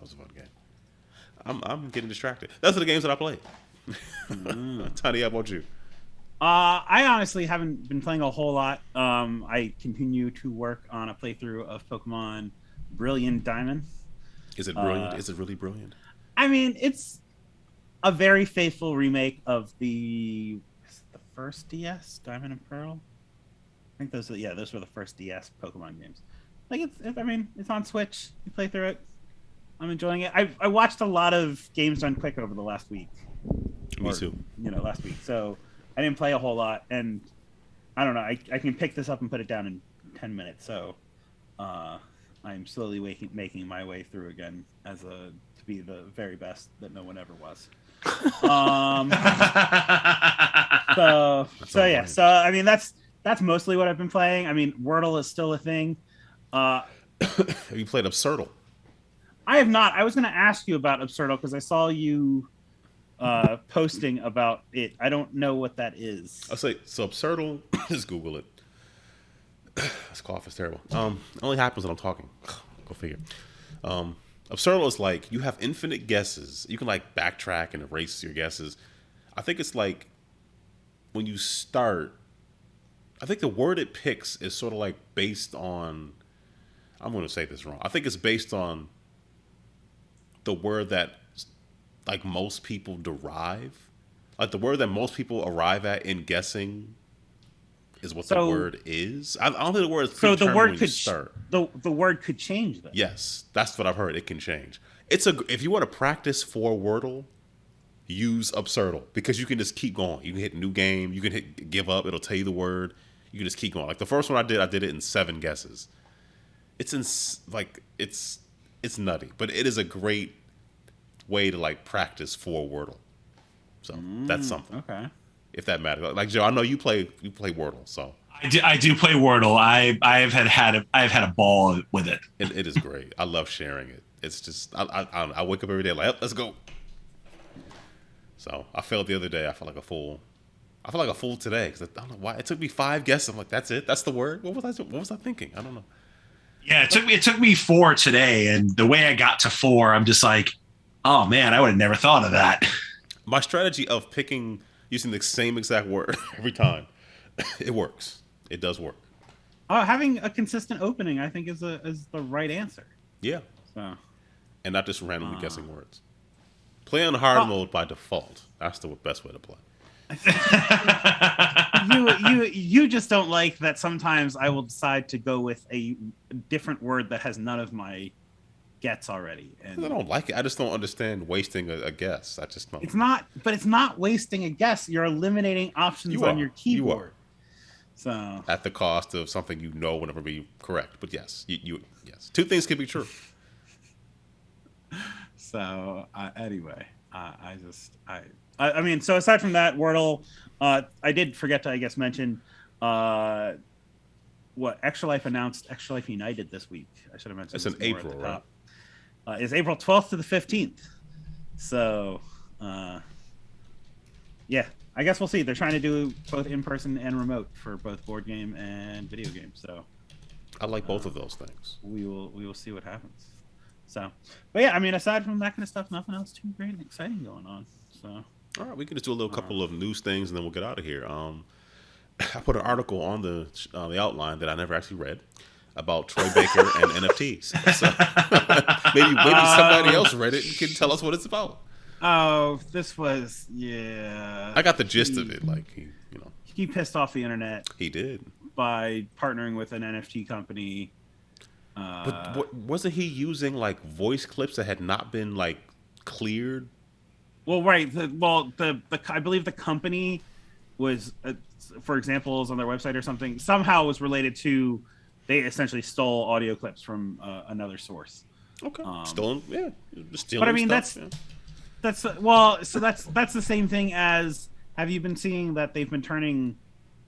was a fun game. I'm getting distracted. Those are the games that I played. Tony, how about you? I honestly haven't been playing a whole lot. I continue to work on a playthrough of Pokemon Brilliant Diamond. Is it brilliant? Is it really brilliant? I mean, it's a very faithful remake of the first DS, Diamond and Pearl. I think those were the first DS Pokemon games. Like it's on Switch. You play through it. I'm enjoying it. I watched a lot of games done quick over the last week. Me too. Last week. So I didn't play a whole lot, and I don't know. I can pick this up and put it down in 10 minutes. So I'm slowly making my way through again to be the very best that no one ever was. So yeah. So I mean that's mostly what I've been playing. I mean Wordle is still a thing. Have you played Absurdle? I have not. I was going to ask you about Absurdle because I saw you posting about it. I don't know what that is. I'll say so. Absurdle. Just Google it. This cough is terrible. It only happens when I'm talking. Go figure. Absurdle is like you have infinite guesses. You can like backtrack and erase your guesses. I think it's like when you start. I think the word it picks is sort of like based on. I'm going to say this wrong. I think it's based on the word that like most people derive. Like the word that most people arrive at in guessing is what the word is. I don't think the word is predetermined. So the word could start. The word could change though. Yes, that's what I've heard. It can change. If you want to practice for Wordle, use Absurdle because you can just keep going. You can hit new game. You can hit give up. It'll tell you the word. You can just keep going. Like the first one I did it in 7 guesses. It's nutty, but it is a great way to like practice for Wordle. So that's something. Okay. If that matters. Like Joe, I know you play Wordle, so I do play Wordle. I've had a ball with it. It is great. I love sharing it. It's just I wake up every day like, let's go. So I failed the other day. I felt like a fool. I feel like a fool today because I don't know why. It took me 5 guesses. I'm like, that's it. That's the word. What was I thinking? I don't know. Yeah, it took me 4 today, and the way I got to 4, I'm just like, oh man, I would have never thought of that. My strategy of using the same exact word every time, it works. It does work. Having a consistent opening, I think, is the right answer. Yeah. So. And not just randomly guessing words. Play on hard mode by default. That's the best way to play. you just don't like that sometimes I will decide to go with a different word that has none of my gets already. And I don't like it. I just don't understand wasting a guess. I just don't. It's not wasting a guess. You're eliminating options on your keyboard. So at the cost of something will never be correct. But yes, yes. 2 things can be true. So anyway, I mean, so aside from that, Wordle, I did forget to, I guess, mention what Extra Life announced Extra Life United this week. I should have mentioned it's in April, right? It's April 12th to the 15th. So, yeah, I guess we'll see. They're trying to do both in-person and remote for both board game and video games. So I like both of those things. We will see what happens. So, but yeah, I mean, aside from that kind of stuff, nothing else too great and exciting going on. So, all right, we can just do a little couple of news things and then we'll get out of here. I put an article on the outline that I never actually read about Troy Baker and NFTs. So maybe somebody else read it and can tell us what it's about. Oh, this was I got the gist of it. Like he pissed off the internet. He did by partnering with an NFT company. But wasn't he using like voice clips that had not been like cleared? Well, right. I believe the company was, for example, is on their website or something. Somehow was related to. They essentially stole audio clips from another source. Okay. Stolen, yeah. Stealing but I mean, stuff, that's the same thing as. Have you been seeing that they've been turning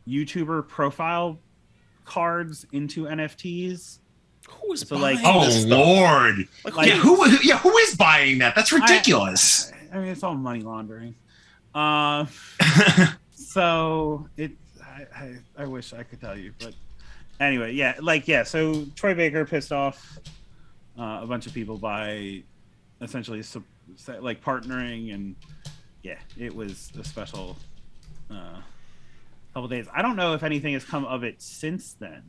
YouTuber profile cards into NFTs? Who is buying this stuff? Lord! Who is buying that? That's ridiculous. I mean, it's all money laundering. So I wish I could tell you, but anyway, So Troy Baker pissed off a bunch of people by essentially like partnering, and it was a special couple days. I don't know if anything has come of it since then.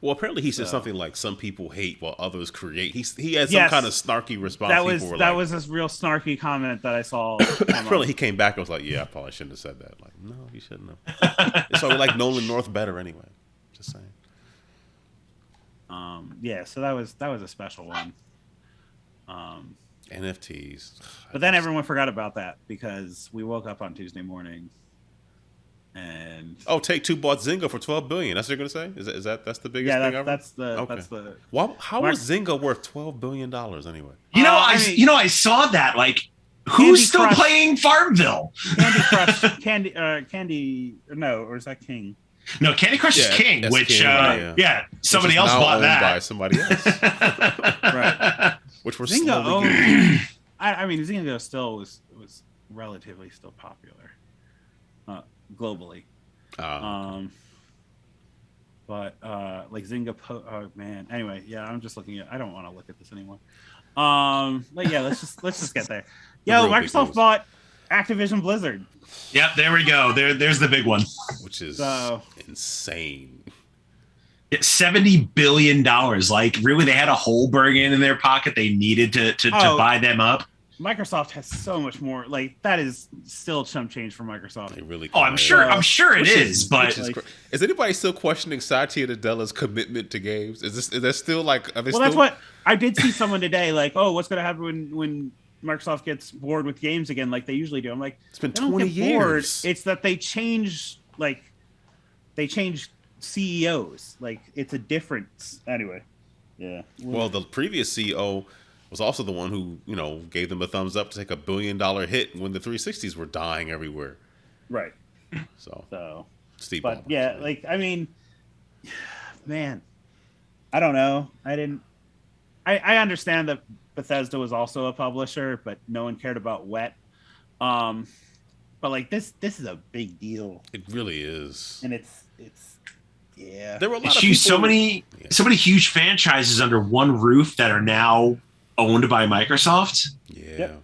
Well, apparently he said something like some people hate while others create. He had some kind of snarky response. That was this real snarky comment that I saw. Apparently he came back and was like, "Yeah, I probably shouldn't have said that." Like, no, you shouldn't have. So we like Nolan North better anyway. Just saying. Yeah, so that was a special one. NFTs. But then everyone forgot about that because we woke up on Tuesday morning and Take-Two bought Zynga for $12 billion. That's what you're gonna say? Is that that's the biggest thing ever? That's the. How was Zynga worth $12 billion anyway? I saw that. Like, who's still playing Farmville? Candy or is that King? No, Candy Crush is King, which somebody else bought that by somebody else, right? Which we're Zynga slowly owned. I mean, Zynga still was relatively still popular globally. But like Zynga, oh man. Anyway, yeah, I'm just looking at. I don't want to look at this anymore. But yeah, let's just get there. Yo, Microsoft bought Activision Blizzard. Yep, there we go. There's the big one, which is insane. $70 billion. Like, really, they had a hole burning in their pocket. They needed to buy them up. Microsoft has so much more. Like, that is still chump change for Microsoft. They really. I'm sure it is. But is anybody still questioning Satya Nadella's commitment to games? Is there still like? That's what I did see someone today. Like, what's going to happen when Microsoft gets bored with games again, like they usually do? I'm like, it's been 20 years. Bored. It's that they change CEOs. Like, it's a difference. Anyway, yeah. Well, the previous CEO was also the one who, gave them a thumbs up to take $1 billion hit when the 360s were dying everywhere. Right. So Steve. But Ballmer, yeah, like, I mean, man, I don't know. I understand that Bethesda was also a publisher, but no one cared about Wet. But like this is a big deal. It really is. And it's yeah. There were a lot of people, so many huge franchises under one roof that are now owned by Microsoft. Yeah. Yep.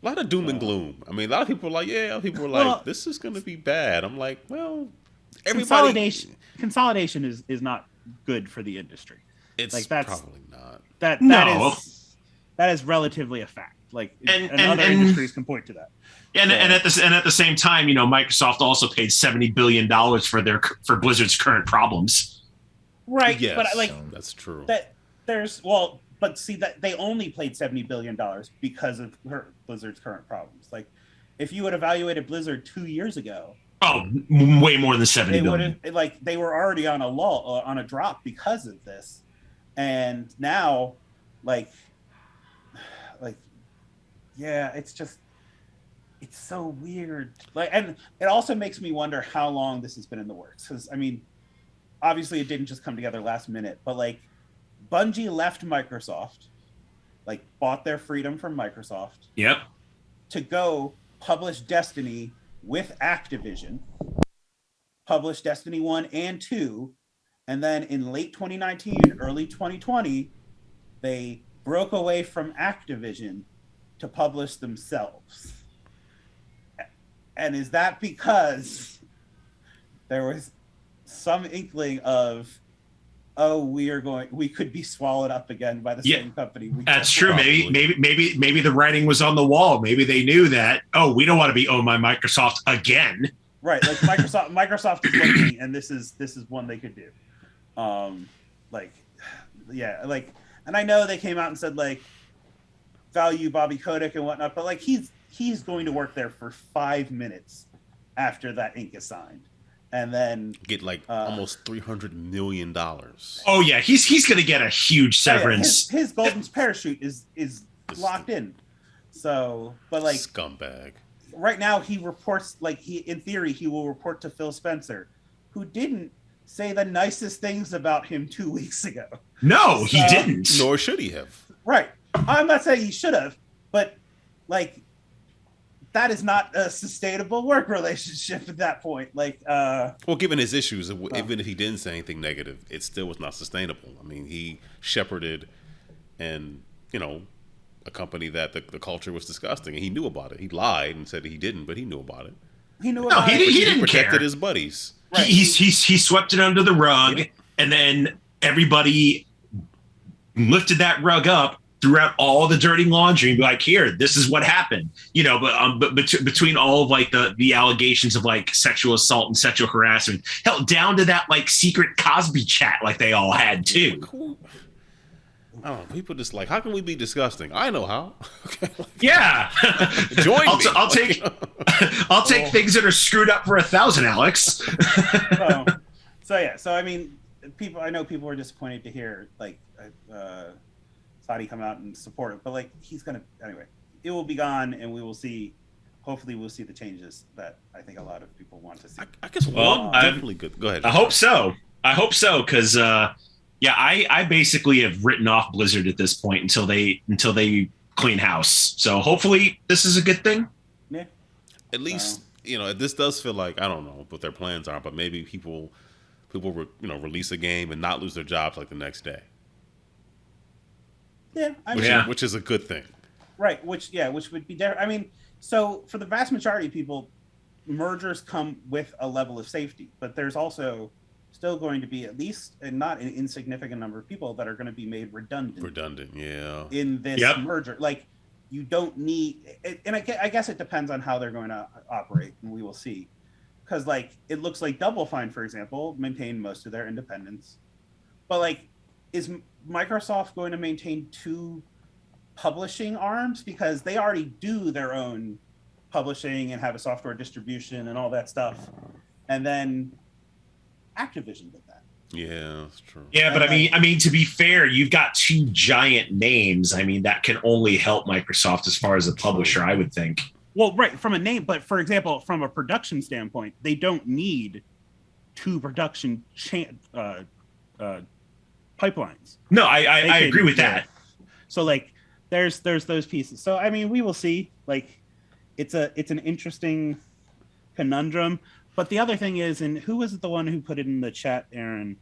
A lot of doom and gloom. I mean, a lot of people are like, this is going to be bad. I'm like, well, everybody. Consolidation is not good for the industry. It's like, that's probably not. That is relatively a fact. Like, and other industries can point to that. And at the same time, Microsoft also paid $70 billion for Blizzard's current problems. Right. Yes, but that's true. But see that they only paid $70 billion because of Blizzard's current problems. Like, if you had evaluated Blizzard 2 years ago, way more than $70 billion. They were already on a drop because of this, and now, yeah, it's so weird. Like, and it also makes me wonder how long this has been in the works. Because I mean, obviously, it didn't just come together last minute, but like, Bungie left Microsoft, like, bought their freedom from Microsoft. Yep. To go publish Destiny with Activision, publish Destiny 1 and 2, and then in late 2019, early 2020, they broke away from Activision to publish themselves. And is that because there was some inkling of, we could be swallowed up again by the same company? That's true. Maybe the writing was on the wall. Maybe they knew that, we don't want to be owned by Microsoft again. Right. Like, Microsoft is looking, and this is one they could do. And I know they came out and said, like, value Bobby Kotick and whatnot, but like, he's going to work there for 5 minutes after that ink is signed, and then get like almost $300 million. Oh yeah, he's going to get a huge severance. His golden parachute is locked in. So, but like, scumbag. Right now, he reports, like, in theory, he will report to Phil Spencer, who didn't say the nicest things about him 2 weeks ago. No, he didn't. Nor should he have. Right. I'm not saying he should have, but like, that is not a sustainable work relationship at that point. Like, well, given his issues, even if he didn't say anything negative, it still was not sustainable. I mean, he shepherded, and a company that the culture was disgusting, and he knew about it. He lied and said he didn't, but he knew about it. he knew No, about it. he didn't protected care. his buddies. Right. He swept it under the rug, Yep. and then everybody lifted that rug up, threw out all the dirty laundry, and be like, "Here, this is what happened." But between all of like the allegations of like sexual assault and sexual harassment, hell, down to that like secret Cosby chat, like they all had too. Cool. I don't know. People just like, how can we be disgusting? I know how. Okay, like, Yeah, join me. I'll take I'll take things that are screwed up for 1,000, Alex. So I mean, I know people are disappointed to hear like Saudi come out and support it, but like anyway, it will be gone, and we will see. Hopefully, we'll see the changes that I think a lot of people want to see. I guess one definitely good. Go ahead. I hope so, because I basically have written off Blizzard at this point until they clean house. So hopefully this is a good thing. Yeah. At least this does feel like, I don't know what their plans are, but maybe people release a game and not lose their jobs like the next day. Yeah, Which is a good thing. Right. Which would be different. I mean, so for the vast majority of people, mergers come with a level of safety, but there's also still going to be at least, and not an insignificant number of people that are going to be made redundant. Yeah. In this merger, like you don't need, and I guess it depends on how they're going to operate, and we will see. Because like it looks like Double Fine, for example, maintained most of their independence, but like, is Microsoft going to maintain two publishing arms, because they already do their own publishing and have a software distribution and all that stuff, and then Activision did that. Yeah, that's true. Yeah, but I mean, to be fair, you've got two giant names. I mean, that can only help Microsoft as far as a publisher, I would think. Well, right, from a name, but for example, from a production standpoint, they don't need two production pipelines. No, I agree with that. So like, there's those pieces. So I mean, we will see. Like, it's an interesting conundrum. But the other thing is, and who was it, the one who put it in the chat, Aaron,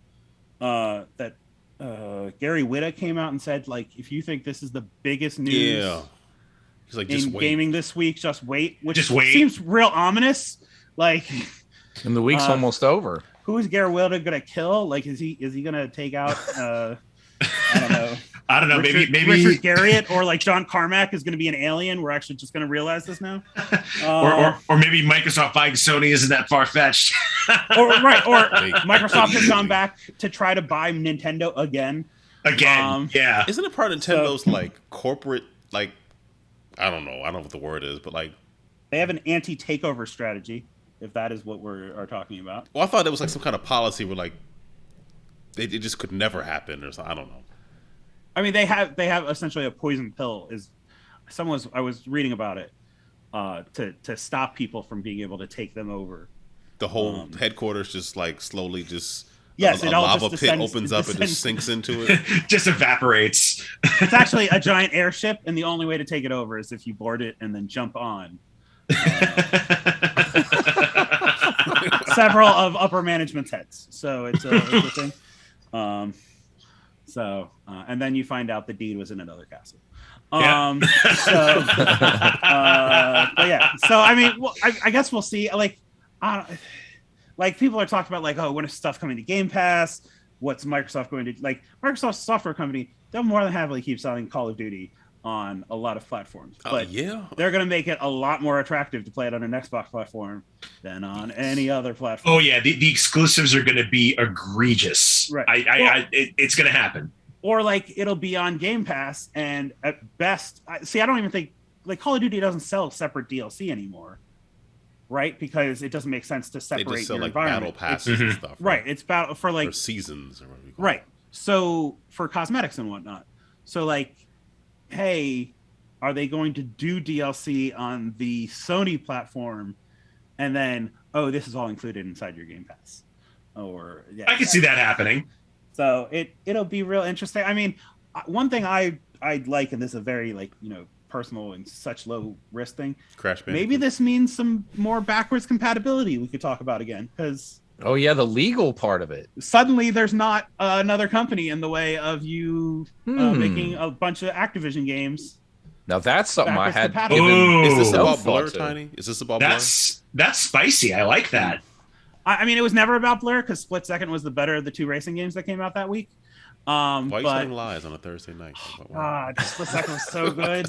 that Gary Whitta came out and said, like, if you think this is the biggest news he's like, in gaming this week, just wait. Which just wait. Seems real ominous. Like, And the week's almost over. Who is Gary Whitta gonna kill? Like, is he gonna take out? I don't know. Maybe Richard Garriott or like John Carmack is going to be an alien. We're actually just going to realize this now. Or maybe Microsoft buying Sony isn't that far fetched. or Microsoft has gone back to try to buy Nintendo again. Yeah. Isn't it part of Nintendo's like corporate, like, I don't know what the word is, but like they have an anti-takeover strategy, if that is what we're talking about. Well, I thought it was like some kind of policy where like it just could never happen or something. I don't know. I mean, they have essentially a poison pill. I was reading about it to stop people from being able to take them over. The whole headquarters just like slowly just yes, a lava pit opens up and just sinks into it. Just evaporates. It's actually a giant airship, and the only way to take it over is if you board it and then jump on. Several of upper management's heads. So it's a thing. And then you find out the deed was in another castle. But yeah. So I mean, well, I guess we'll see. Like people are talking about like, oh, when is stuff coming to Game Pass? What's Microsoft going to do? Like Microsoft's software company, they'll more than happily keep selling Call of Duty on a lot of platforms. But they're going to make it a lot more attractive to play it on an Xbox platform than on any other platform. Oh yeah, the exclusives are going to be egregious. Right. It's going to happen. Or like it'll be on Game Pass, and at best, I don't even think like Call of Duty doesn't sell separate DLC anymore, right? Because it doesn't make sense to separate they just sell your like environment. battle passes and stuff. Right. It's battle for like or seasons or whatever. Right. So for cosmetics and whatnot. So like, hey, are they going to do DLC on the Sony platform, and then this is all included inside your Game Pass? Or I can see that happening. So it'll be real interesting. I mean, one thing I'd like, and this is a very like personal and such low risk thing. Crash Bandicoot. Maybe this means some more backwards compatibility we could talk about again, because oh yeah, the legal part of it. Suddenly, there's not another company in the way of you making a bunch of Activision games Now that's something I Backwards had. compatible. Ooh. Is this no about thought Blur, to. Tiny? Is this about That's spicy. I like that. I mean, it was never about Blur because Split Second was the better of the two racing games that came out that week. Blur? Why are you But telling lies on a Thursday night? Split Second was so good.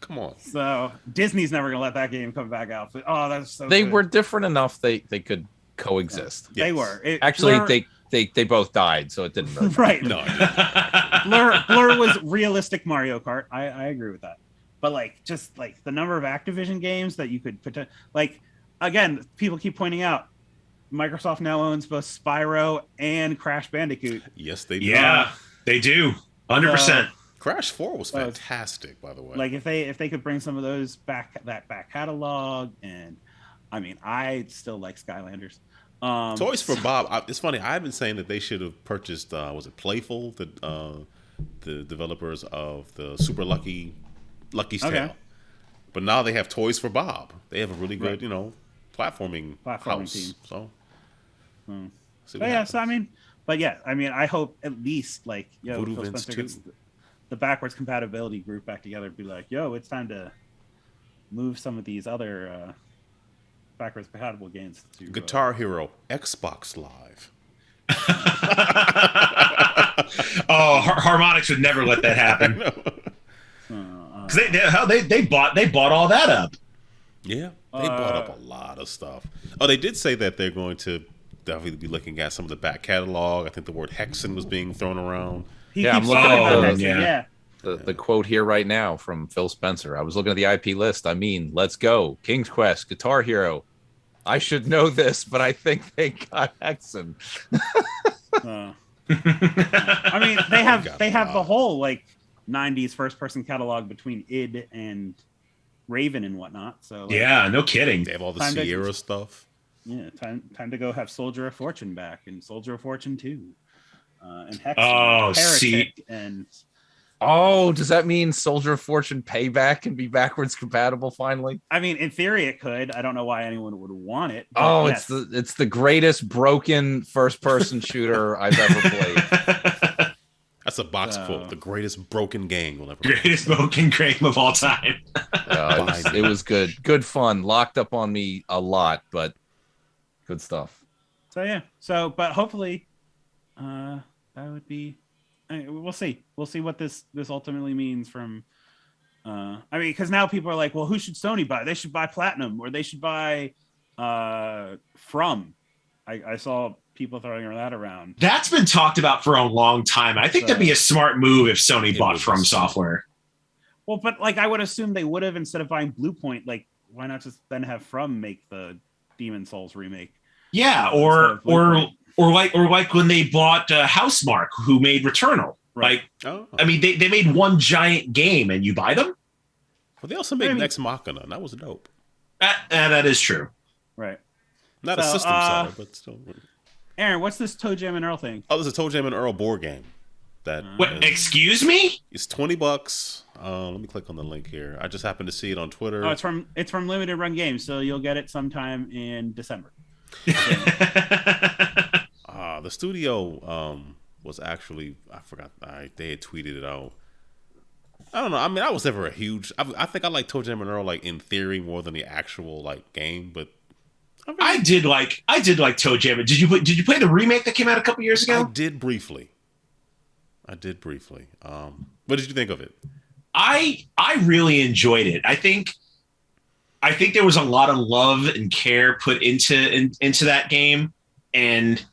Come on. So Disney's never gonna let that game come back out. But, that's so. They good. were different enough they could coexist. They Yes. were. Actually, Blur, they both died, so it didn't really matter. right. No. Blur was realistic Mario Kart. I agree with that. But like just like the number of Activision games that you could put like again, people keep pointing out Microsoft now owns both Spyro and Crash Bandicoot. Yes, they do. Yeah, they do. 100%. Crash 4 was fantastic, by the way. Like if they could bring some of those back catalog, and I mean I still like Skylanders. Toys for Bob. It's funny. I've been saying that they should have purchased. Was it Playful, the developers of the Super Lucky's Tale? Okay. But now they have Toys for Bob. They have a really good, platforming house. team. So, see what But yeah, happens. so I mean, I hope at least like Voodoo Phil Vince Spencer gets 2. the backwards compatibility group back together and be like, it's time to move some of these other backwards compatible games to Guitar Hero Xbox Live. Harmonix would never let that happen. 'Cause they bought all that up. Yeah, they bought up a lot of stuff. Oh, they did say that they're going to definitely be looking at some of the back catalog. I think the word Hexen was being thrown around. Yeah, I'm keeps looking talking at about the- that, yeah. The quote here right now from Phil Spencer. I was looking at the IP list. I mean, let's go. King's Quest, Guitar Hero. I should know this, but I think they got Hexen. I mean, they have the lot. whole like '90s first-person catalog between id and Raven and whatnot. So like, Yeah, no kidding. They have all the Time to- Sierra stuff. yeah, time to go have Soldier of Fortune back and Soldier of Fortune 2, and Hex. Oh, and see. Heretic and Oh, does that mean Soldier of Fortune Payback can be backwards compatible finally? I mean, in theory, it could. I don't know why anyone would want it. but Oh, yes. it's the greatest broken first person shooter I've ever played. That's a box So- quote. The greatest broken game we'll ever. Greatest broken game of all time. It was good. Good fun. Locked up on me a lot, but good stuff. So yeah. So, but hopefully, that would be. I mean, we'll see. We'll see what this ultimately means from. I mean, because now people are like, well, who should Sony buy? They should buy Platinum, or they should buy From. I saw people throwing that around. That's been talked about for a long time. I think that'd be a smart move if Sony It bought would be From smart. Software. Well, but like I would assume they would have instead of buying Bluepoint. Like, why not just then have From make the Demon Souls remake? Yeah, Instead or of Bluepoint. or like when they bought Housemark, who made Returnal. Right. Like, Oh. I mean, they made one giant game, and you buy them. Well, they also made I mean- Nex Machina. And that was dope. That is true. Right. Not a So, system seller, but still. Aaron, what's this Toe Jam and Earl thing? Oh, there's a Toe Jam and Earl board game. That What? is- Excuse me? it's $20. Let me click on the link here. I just happened to see it on Twitter. Oh, it's from Limited Run Games, so you'll get it sometime in December. The studio was actually, I forgot, they had tweeted it out. I don't know. I mean, I was never a huge. I think I like Toe Jam and Earl like in theory more than the actual like game, but I did like Toe Jam. Did you play the remake that came out a couple years I ago? did briefly. What did you think of it? I really enjoyed it. I think there was a lot of love and care put into that game, and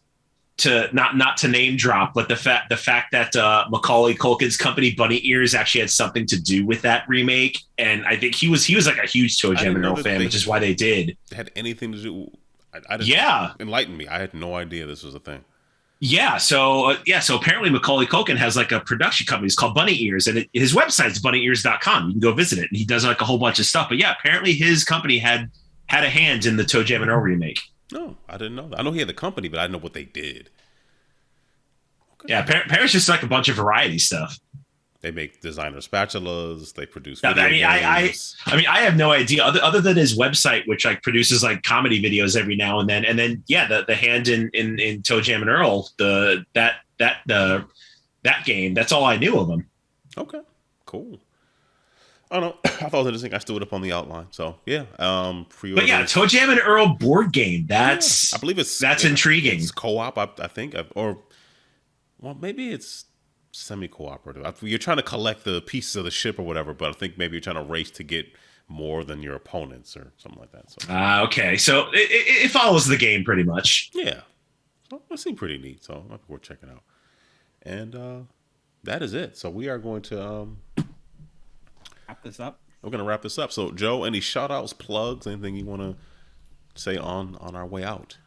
to not to name drop, but the fact that Macaulay Culkin's company Bunny Ears actually had something to do with that remake, and I think he was like a huge Toe Jam and Earl fan, which is why they did. It had anything to do. I didn't, Yeah. Enlighten me. I had no idea this was a thing. Yeah, so apparently Macaulay Culkin has like a production company. It's called Bunny Ears, and his website's bunnyears.com. You can go visit it, and he does like a whole bunch of stuff. But yeah, apparently his company had a hand in the Toe Jam and Earl remake. No, I didn't know that. I know he had the company, but I didn't know what they did. Okay. Yeah, apparently it's just like a bunch of variety stuff. They make designer spatulas. They produce. I Video mean, games. I have no idea other than his website, which like produces like comedy videos every now and then yeah, the hand in Toe Jam and Earl, that game. That's all I knew of him. Okay, cool. I don't know. I thought it was interesting. I stood up on the outline. So yeah. But yeah, Toe Jam and Earl board game. That's I believe that's intriguing. It's co-op, I think, or well, maybe it's semi-cooperative. You're trying to collect the pieces of the ship or whatever, but I think maybe you're trying to race to get more than your opponents or something like that. So okay, so it follows the game pretty much. Yeah, so it seemed pretty neat. So it might be worth checking out. And that is it. So we are going to Wrap this up. We're going to wrap this up. So Joe, any shout outs, plugs, anything you want to say on our way out?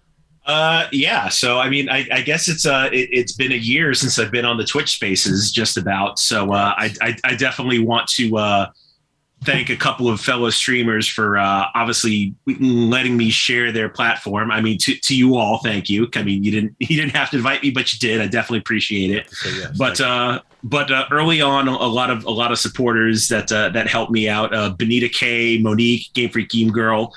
Yeah. So, I mean, I guess it's been a year since I've been on the Twitch Spaces, just about. So, I definitely want to thank a couple of fellow streamers for obviously letting me share their platform. I mean, to you all, thank you. I mean, you didn't have to invite me, but you did. I definitely appreciate it. Yes, but early on, a lot of supporters that helped me out. Benita K, Monique, Game Freak Game Girl,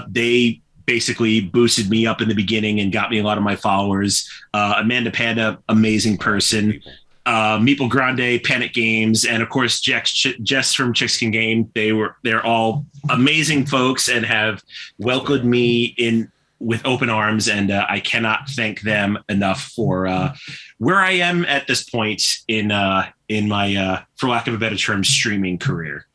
they basically boosted me up in the beginning and got me a lot of my followers. Amanda Panda, amazing person. Meeple Grande, Panic Games, and of course Jess from Chickskin Game. They're all amazing folks and have welcomed me in with open arms, and I cannot thank them enough for where I am at this point in my for lack of a better term, streaming career.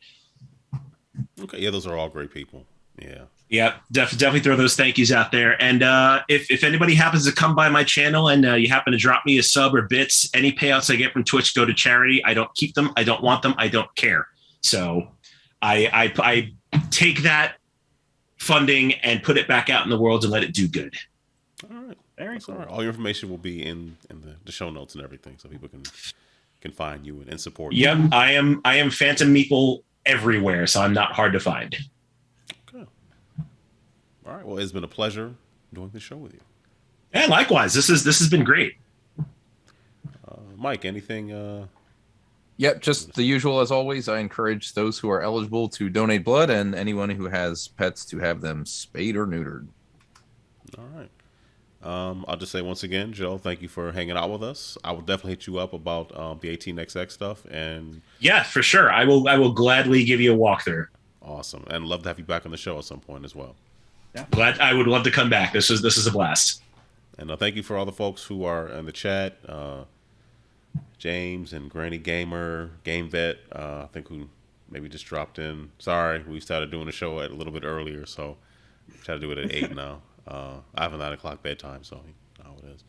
Okay, yeah, those are all great people. Yeah. Yeah, definitely throw those thank yous out there. And if anybody happens to come by my channel and you happen to drop me a sub or bits, any payouts I get from Twitch go to charity. I don't keep them. I don't want them. I don't care. So I take that funding and put it back out in the world and let it do good. All right. Very cool. All right. All your information will be in the show notes and everything, so people can find you and support you. Yep, I am Phantom Meeple everywhere, so I'm not hard to find. All right. Well, it's been a pleasure doing the show with you. Yeah, likewise. This has been great. Mike, anything? Yep, just the usual as always. I encourage those who are eligible to donate blood, and anyone who has pets to have them spayed or neutered. All right. I'll just say once again, Joe, thank you for hanging out with us. I will definitely hit you up about the 18XX stuff, and yeah, for sure. I will gladly give you a walkthrough. Awesome, and love to have you back on the show at some point as well. Yeah. I would love to come back. This is a blast. And thank you for all the folks who are in the chat. James and Granny Gamer, Game Vet, I think who maybe just dropped in. Sorry, we started doing the show a little bit earlier, so try to do it at 8 now. I have a 9 o'clock bedtime, so you know how it is.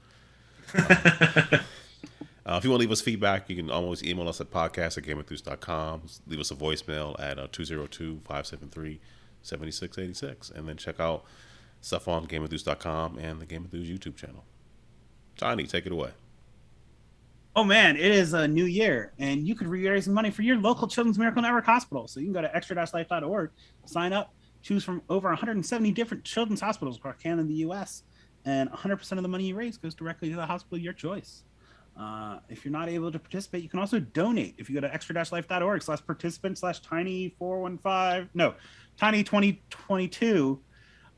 If you want to leave us feedback, you can always email us at podcast@GameEnthus.com. Leave us a voicemail at 202-573-7686, and then check out stuff on GameEnthus.com and the GameEnthus YouTube channel. Tiny, take it away. Oh man, it is a new year, and you could raise some money for your local Children's Miracle Network hospital. So you can go to extra-life.org, sign up, choose from over 170 different children's hospitals across Canada and the U.S., and 100% of the money you raise goes directly to the hospital of your choice. If you're not able to participate, you can also donate. If you go to extra-life.org/participant/tiny415, no, tiny2022.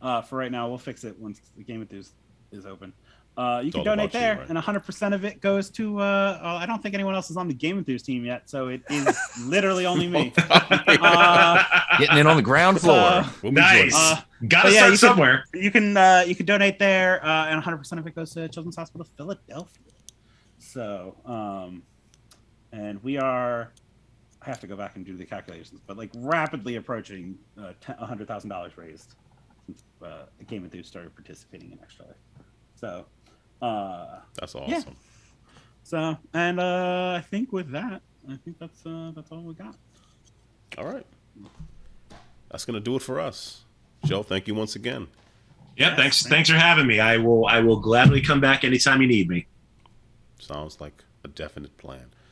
For right now, we'll fix it once the GameEnthus is open. You can donate there, right? And 100% of it goes to. I don't think anyone else is on the GameEnthus team yet, so it is literally only me. Getting in on the ground floor. Nice. Gotta start somewhere. You can donate there, and 100% of it goes to Children's Hospital Philadelphia. So, and we are. I have to go back and do the calculations, but like rapidly approaching $100,000 raised since GameEnthus started participating in Extra Life. So. That's awesome. Yeah. So, and I think with that, that's all we got. All right. That's gonna do it for us. Joe, thank you once again. Yeah, thanks for having me. I will gladly come back anytime you need me. Sounds like a definite plan.